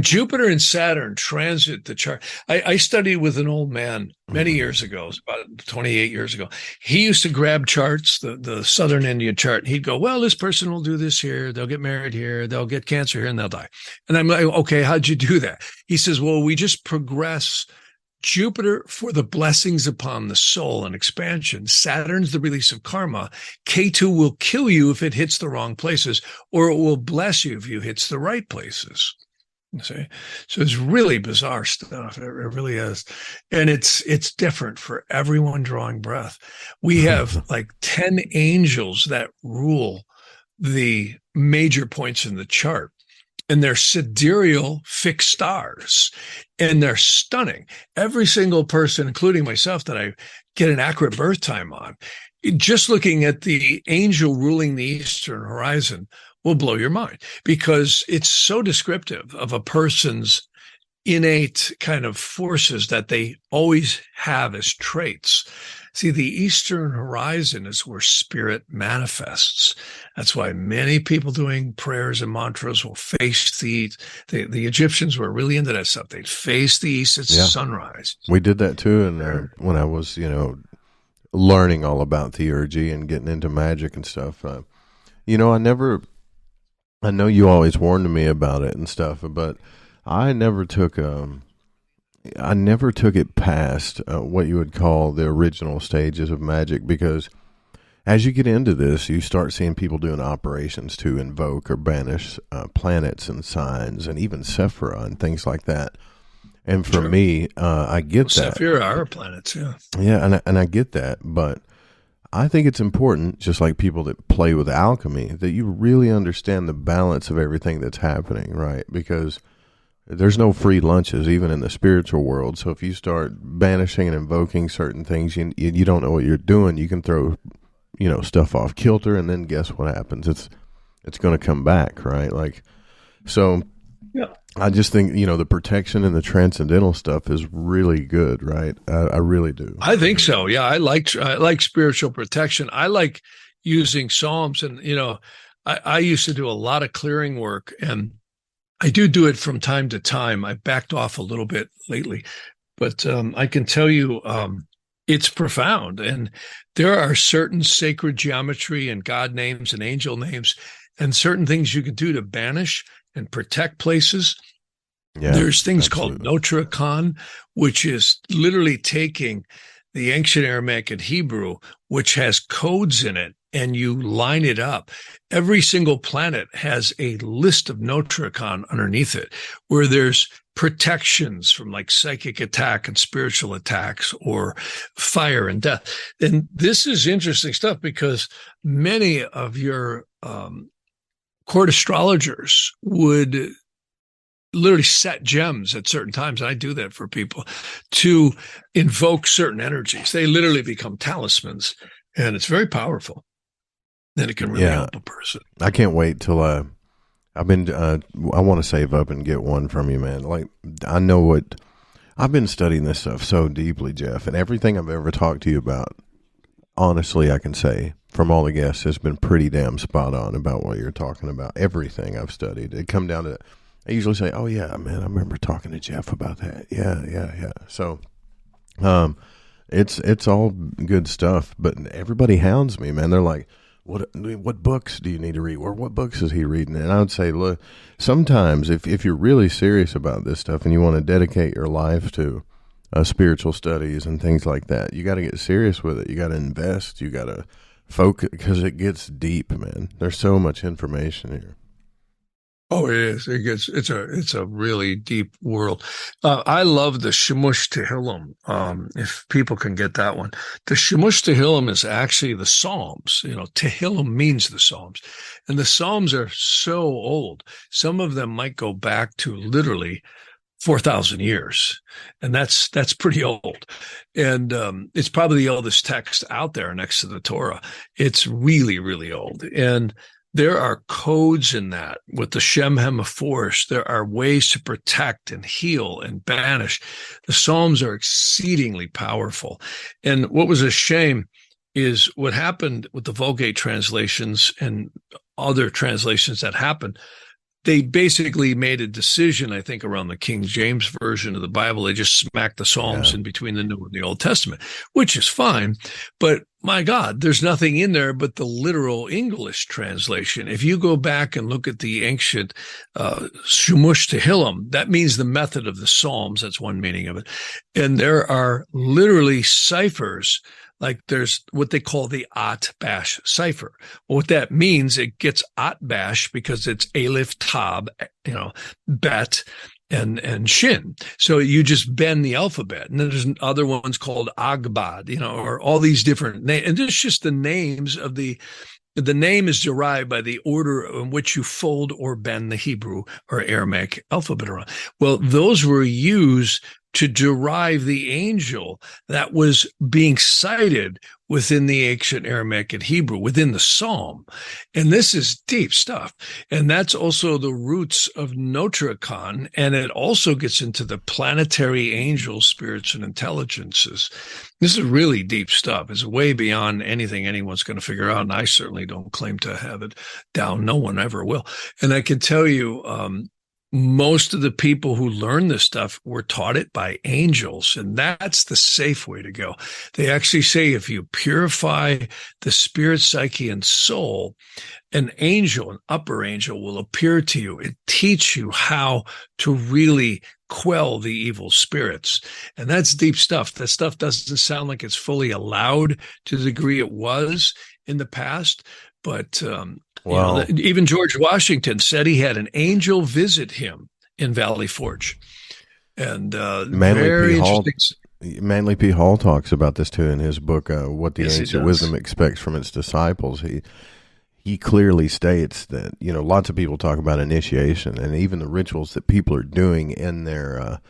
[SPEAKER 4] Jupiter and Saturn transit the chart. I studied with an old man many years ago, it was about 28 years ago. He used to grab charts, the Southern Indian chart, and he'd go, well, this person will do this here, they'll get married here, they'll get cancer here, and they'll die. And I'm like, okay, how'd you do that? He says, well, we just progress Jupiter for the blessings upon the soul and expansion. Saturn's the release of karma. Ketu will kill you if it hits the wrong places, or it will bless you if you hits the right places. You see? So it's really bizarre stuff. It really is. And it's different for everyone drawing breath. We have like 10 angels that rule the major points in the chart. And they're sidereal fixed stars. And they're stunning. Every single person, including myself, that I get an accurate birth time on, just looking at the angel ruling the eastern horizon will blow your mind, because it's so descriptive of a person's innate kind of forces that they always have as traits. See, the Eastern horizon is where spirit manifests. That's why many people doing prayers and mantras will face the Egyptians were really into that stuff. They'd face the east at sunrise.
[SPEAKER 5] We did that too. And when I was, learning all about theurgy and getting into magic and stuff, I know you always warned me about it and stuff, but I never took it past what you would call the original stages of magic, because as you get into this, you start seeing people doing operations to invoke or banish planets and signs and even Sephira and things like that. And for me, I get that.
[SPEAKER 4] Sephira are planets, yeah.
[SPEAKER 5] Yeah, and I get that, but I think it's important, just like people that play with alchemy, that you really understand the balance of everything that's happening, right? Because there's no free lunches, even in the spiritual world. So if you start banishing and invoking certain things, you don't know what you're doing. You can throw, stuff off kilter, and then guess what happens? It's going to come back, right? So yeah. I just think, the protection and the transcendental stuff is really good, right? I really do.
[SPEAKER 4] I think so. Yeah, I like spiritual protection. I like using Psalms, and I used to do a lot of clearing work, and I do it from time to time. I backed off a little bit lately, but I can tell you it's profound. And there are certain sacred geometry and God names and angel names and certain things you can do to banish and protect places. Yeah, there's things called Notricon, which is literally taking the ancient Aramaic and Hebrew, which has codes in it, and you line it up. Every single planet has a list of Notricon underneath it, where there's protections from like psychic attack and spiritual attacks or fire and death. And this is interesting stuff, because many of your court astrologers would literally set gems at certain times. And I do that for people to invoke certain energies. They literally become talismans, and it's very powerful. Then it can really help a person.
[SPEAKER 5] I can't wait till I want to save up and get one from you, man. Like, I know what I've been studying this stuff so deeply, Jeff, and everything I've ever talked to you about, honestly, I can say from all the guests has been pretty damn spot on about what you're talking about. Everything I've studied, it come down to, I usually say, oh yeah, man, I remember talking to Jeff about that. Yeah. So, it's all good stuff, but everybody hounds me, man. They're like, what books do you need to read? Or what books is he reading? And I would say, look, sometimes if you're really serious about this stuff and you want to dedicate your life to spiritual studies and things like that, you got to get serious with it. You got to invest. You got to focus, because it gets deep, man. There's so much information here.
[SPEAKER 4] Oh, it is. It's a really deep world. I love the Shemush Tehillim. If people can get that one, the Shemush Tehillim is actually the Psalms. Tehillim means the Psalms, and the Psalms are so old. Some of them might go back to literally 4,000 years, and that's pretty old. And it's probably the oldest text out there next to the Torah. It's really, really old, and there are codes in that with the Shem Hemaphorish. There are ways to protect and heal and banish. The Psalms are exceedingly powerful. And what was a shame is what happened with the Vulgate translations and other translations that happened. They basically made a decision, I think, around the King James version of the Bible. They just smacked the Psalms in between the New and the Old Testament, which is fine. But my God, there's nothing in there but the literal English translation. If you go back and look at the ancient Shemush Tehillim, that means the method of the Psalms. That's one meaning of it. And there are literally ciphers. Like there's what they call the At Bash cipher. Well, what that means, it gets At Bash because it's Aleph, Tab, Bet, and Shin. So you just bend the alphabet. And then there's other ones called Agbad, or all these different names. And it's just the names of the name is derived by the order in which you fold or bend the Hebrew or Aramaic alphabet around. Well, those were used to derive the angel that was being cited within the ancient Aramaic and Hebrew, within the Psalm. And this is deep stuff. And that's also the roots of Notricon. And it also gets into the planetary angels, spirits, and intelligences. This is really deep stuff. It's way beyond anything anyone's going to figure out. And I certainly don't claim to have it down. No one ever will. And I can tell you, most of the people who learn this stuff were taught it by angels, and that's the safe way to go. They actually say if you purify the spirit, psyche, and soul, an angel, an upper angel, will appear to you and teach you how to really quell the evil spirits. And that's deep stuff. That stuff doesn't sound like it's fully allowed to the degree it was in the past, but well, even George Washington said he had an angel visit him in Valley Forge. And
[SPEAKER 5] Manly P. Hall talks about this too in his book, What the Ancient Wisdom Expects from Its Disciples. He clearly states that, lots of people talk about initiation and even the rituals that people are doing in their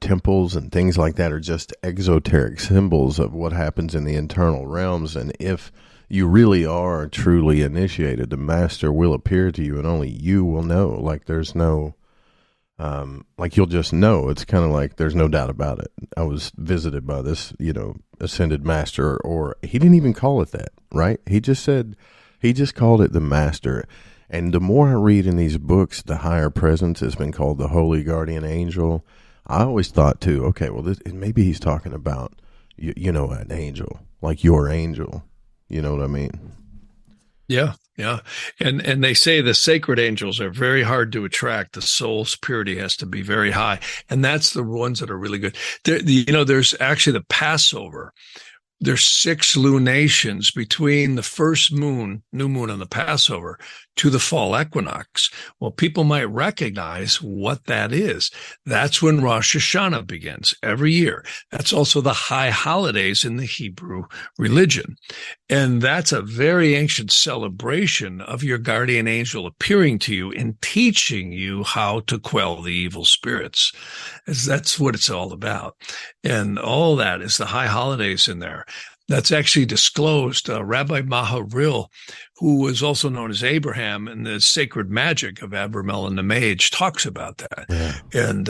[SPEAKER 5] temples and things like that are just exoteric symbols of what happens in the internal realms. And if you really are truly initiated, the master will appear to you and only you will know. Like there's no, you'll just know. It's kind of like there's no doubt about it. I was visited by this, ascended master, or he didn't even call it that, right? He just called it the master. And the more I read in these books, the higher presence has been called the holy guardian angel. I always thought too, okay, well, maybe he's talking about, an angel, like your angel. You know what I mean?
[SPEAKER 4] Yeah, yeah. And they say the sacred angels are very hard to attract. The soul's purity has to be very high. And that's the ones that are really good. There's actually the Passover. There's 6 lunations between the first moon, new moon on the Passover, to the fall equinox. Well, people might recognize what that is. That's when Rosh Hashanah begins every year. That's also the high holidays in the Hebrew religion. And that's a very ancient celebration of your guardian angel appearing to you and teaching you how to quell the evil spirits. That's what it's all about. And all that is the high holidays in there. That's actually disclosed. Rabbi Maharil, who was also known as Abraham in the sacred magic of Abramelin and the Mage, talks about that. Yeah. And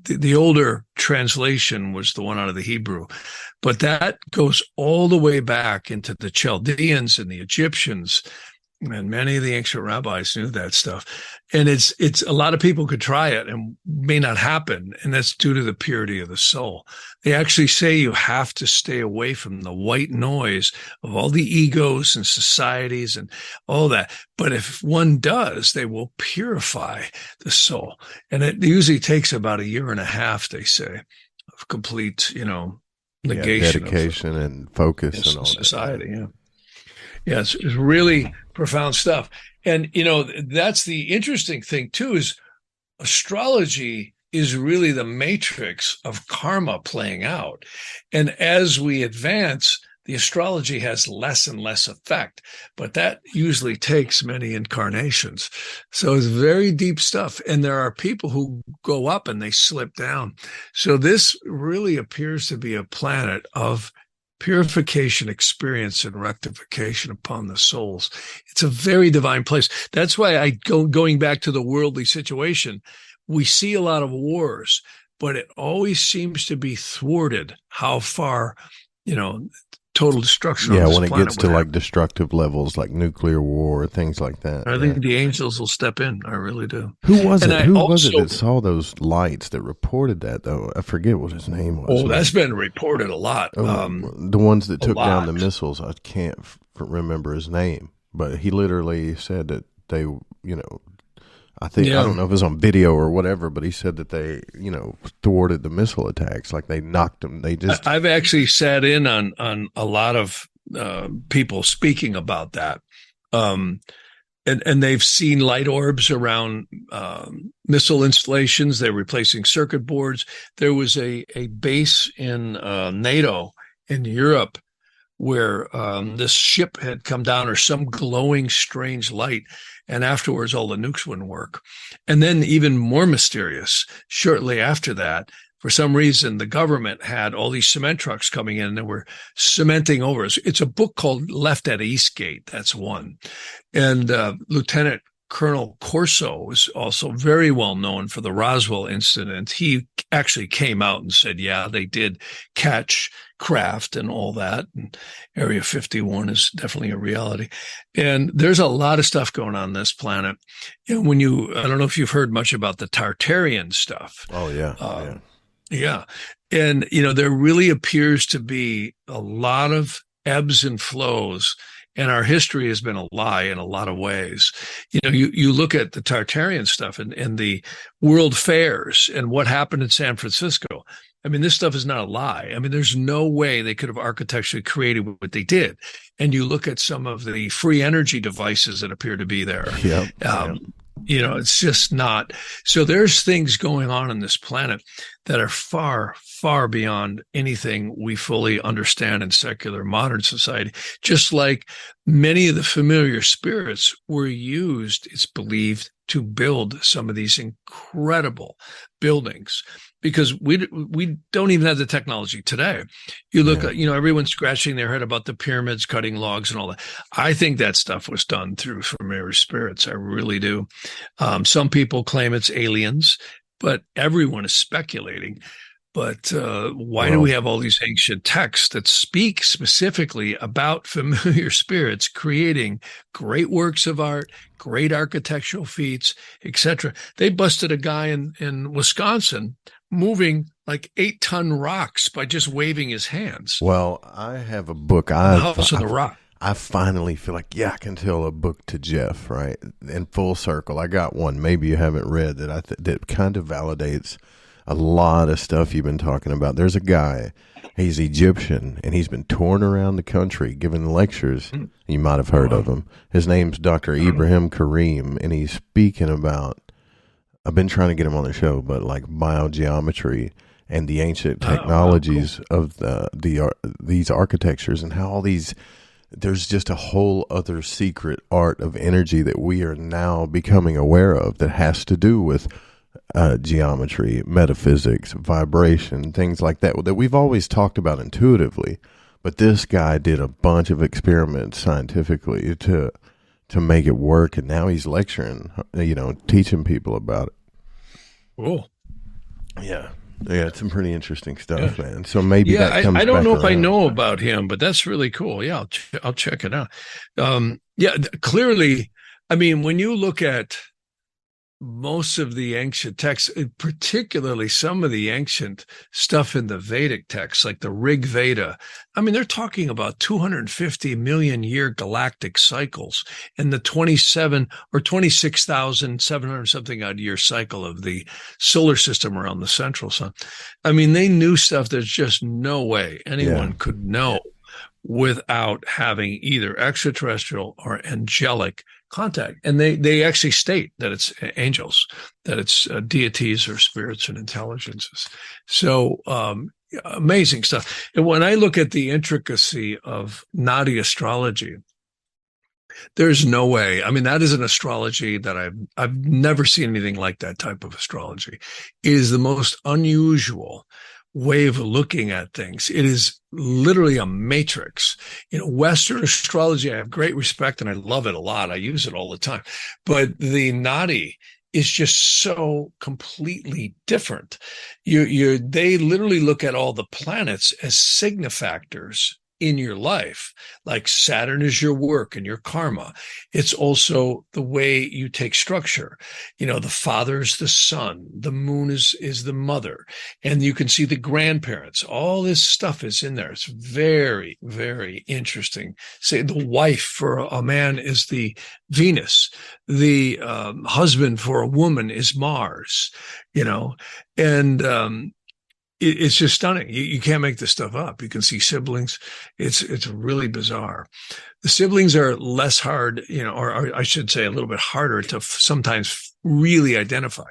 [SPEAKER 4] the older translation was the one out of the Hebrew. But that goes all the way back into the Chaldeans and the Egyptians. And many of the ancient rabbis knew that stuff. And it's a lot of people could try it and may not happen. And that's due to the purity of the soul. They actually say you have to stay away from the white noise of all the egos and societies and all that. But if one does, they will purify the soul. And it usually takes about 1.5 years, they say, of complete, negation.
[SPEAKER 5] Dedication and focus and all
[SPEAKER 4] society, that. Yeah, it's really profound stuff. And, that's the interesting thing, too, is astrology is really the matrix of karma playing out. And as we advance, the astrology has less and less effect, but that usually takes many incarnations. So it's very deep stuff. And there are people who go up and they slip down. So this really appears to be a planet of purification, experience, and rectification upon the souls. It's a very divine place. That's why going back to the worldly situation, we see a lot of wars, but it always seems to be thwarted how far, total destruction.
[SPEAKER 5] Yeah, when it gets to like destructive levels, like nuclear war, things like that.
[SPEAKER 4] I think the angels will step in. I really do.
[SPEAKER 5] Who was it? Who was it that saw those lights that reported that, though? I forget what his name was.
[SPEAKER 4] Oh, that's been reported a lot.
[SPEAKER 5] The ones that took down the missiles, I can't remember his name, but he literally said that they, I don't know if it was on video or whatever, but he said that they, thwarted the missile attacks. Like they knocked them.
[SPEAKER 4] I've actually sat in on a lot of people speaking about that. And they've seen light orbs around missile installations. They're replacing circuit boards. There was a base in NATO in Europe where this ship had come down, or some glowing strange light. And afterwards, all the nukes wouldn't work. And then even more mysterious, shortly after that, for some reason, the government had all these cement trucks coming in and they were cementing over us. It's a book called Left at Eastgate. That's one. And Lieutenant Colonel Corso is also very well known for the Roswell incident. He actually came out and said, yeah, they did catch craft and all that. And Area 51 is definitely a reality. And there's a lot of stuff going on this planet. And I don't know if you've heard much about the Tartarian stuff.
[SPEAKER 5] Oh, yeah.
[SPEAKER 4] Yeah. And, there really appears to be a lot of ebbs and flows. And our history has been a lie in a lot of ways. You look at the Tartarian stuff and the world fairs and what happened in San Francisco. I mean, this stuff is not a lie. I mean, there's no way they could have architecturally created what they did. And you look at some of the free energy devices that appear to be there.
[SPEAKER 5] Yep.
[SPEAKER 4] It's just not. So there's things going on this planet that are far, far beyond anything we fully understand in secular modern society. Just like many of the familiar spirits were used, it's believed, to build some of these incredible buildings, because we don't even have the technology today. You look at, everyone's scratching their head about the pyramids, cutting logs and all that. I think that stuff was done through familiar spirits. I really do. Some people claim it's aliens, but everyone is speculating. But why do we have all these ancient texts that speak specifically about familiar spirits creating great works of art, great architectural feats, etc.? They busted a guy in Wisconsin moving like 8-ton rocks by just waving his hands.
[SPEAKER 5] Well, I have a book.
[SPEAKER 4] House of the Rock.
[SPEAKER 5] I finally feel like, I can tell a book to Jeff, right? In full circle. I got one. Maybe you haven't read that kind of validates a lot of stuff you've been talking about. There's a guy, he's Egyptian, and he's been touring around the country giving lectures. You might have heard of him. His name's Dr. Ibrahim Karim, and he's speaking about, I've been trying to get him on the show, but like biogeometry and the ancient technologies of these architectures, and how all these, there's just a whole other secret art of energy that we are now becoming aware of that has to do with geometry, metaphysics, vibration, things like that we've always talked about intuitively. But this guy did a bunch of experiments scientifically to make it work, and now he's lecturing, teaching people about it.
[SPEAKER 4] Cool.
[SPEAKER 5] Yeah, it's some pretty interesting stuff, man. So maybe that comes
[SPEAKER 4] I don't
[SPEAKER 5] back
[SPEAKER 4] know if I
[SPEAKER 5] around.
[SPEAKER 4] know about him, but that's really cool. Yeah, I'll check it out. Clearly, I mean, when you look at most of the ancient texts, particularly some of the ancient stuff in the Vedic texts, like the Rig Veda, I mean, they're talking about 250 million year galactic cycles and the 27 or 26,700 something odd year cycle of the solar system around the central sun. I mean, they knew stuff there's just no way anyone could know without having either extraterrestrial or angelic contact. And they actually state that it's angels, that it's deities or spirits and intelligences. So amazing stuff. And when I look at the intricacy of Naadi astrology, there's no way. I mean, that is an astrology that I've never seen anything like that type of astrology. It is the most unusual way of looking at things. It is literally a matrix. Western astrology, I have great respect and I love it a lot. I use it all the time. But the Naadi is just so completely different. They literally look at all the planets as signifactors in your life, like Saturn is your work and your karma. It's also the way you take structure. The father's the son, the moon is the mother, and you can see the grandparents. All this stuff is in there. It's very, very interesting. Say the wife for a man is the Venus, the husband for a woman is Mars, and it's just stunning. You can't make this stuff up. You can see siblings. It's really bizarre. The siblings are less hard, or I should say a little bit harder to sometimes really identify.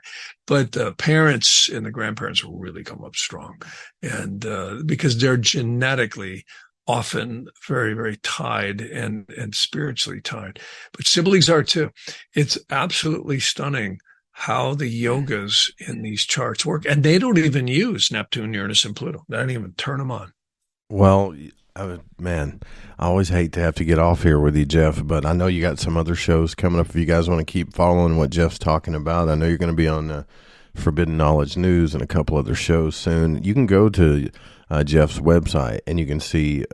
[SPEAKER 4] But the parents and the grandparents will really come up strong. And because they're genetically often very, very tied and spiritually tied. But siblings are too. It's absolutely stunning how the yogas in these charts work. And they don't even use Neptune, Uranus, and Pluto. They don't even turn them on.
[SPEAKER 5] Well, man, I always hate to have to get off here with you, Jeff, but I know you got some other shows coming up. If you guys want to keep following what Jeff's talking about, I know you're going to be on Forbidden Knowledge News and a couple other shows soon. You can go to Jeff's website and you can see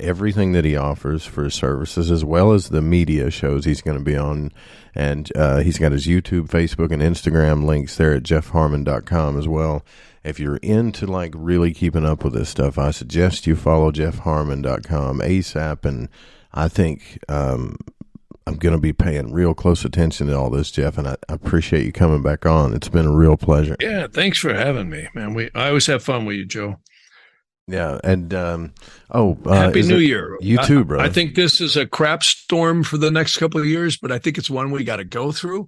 [SPEAKER 5] everything that he offers for his services, as well as the media shows he's going to be on. And he's got his YouTube, Facebook, and Instagram links there at jeffharman.com as well. If you're into like really keeping up with this stuff, I suggest you follow jeffharman.com ASAP. And I think I'm going to be paying real close attention to all this, Jeff, and I appreciate you coming back on. It's been a real pleasure.
[SPEAKER 4] Yeah, thanks for having me, man. I always have fun with you, Joe.
[SPEAKER 5] Yeah, and
[SPEAKER 4] Happy New Year.
[SPEAKER 5] You too, bro.
[SPEAKER 4] I think this is a crap storm for the next couple of years, but I think it's one we got to go through,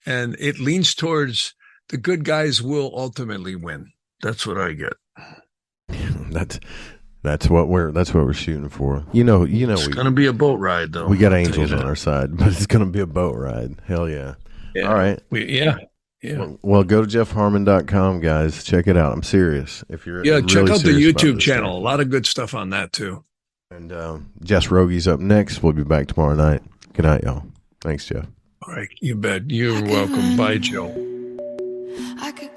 [SPEAKER 4] and it leans towards the good guys will ultimately win. That's what I get.
[SPEAKER 5] That's what we're shooting for. You know,
[SPEAKER 4] It's going to be a boat ride, though.
[SPEAKER 5] We got angels on our side, but it's going to be a boat ride. Hell yeah! All right.
[SPEAKER 4] Yeah.
[SPEAKER 5] Well, go to jeffharman.com, guys. Check it out. I'm serious. If you're
[SPEAKER 4] check out the YouTube channel. A lot of good stuff on that too.
[SPEAKER 5] And Jess Rogie's up next. We'll be back tomorrow night. Good night, y'all. Thanks, Jeff.
[SPEAKER 4] All right, you bet. You're welcome. Bye, Joe.
[SPEAKER 6] I could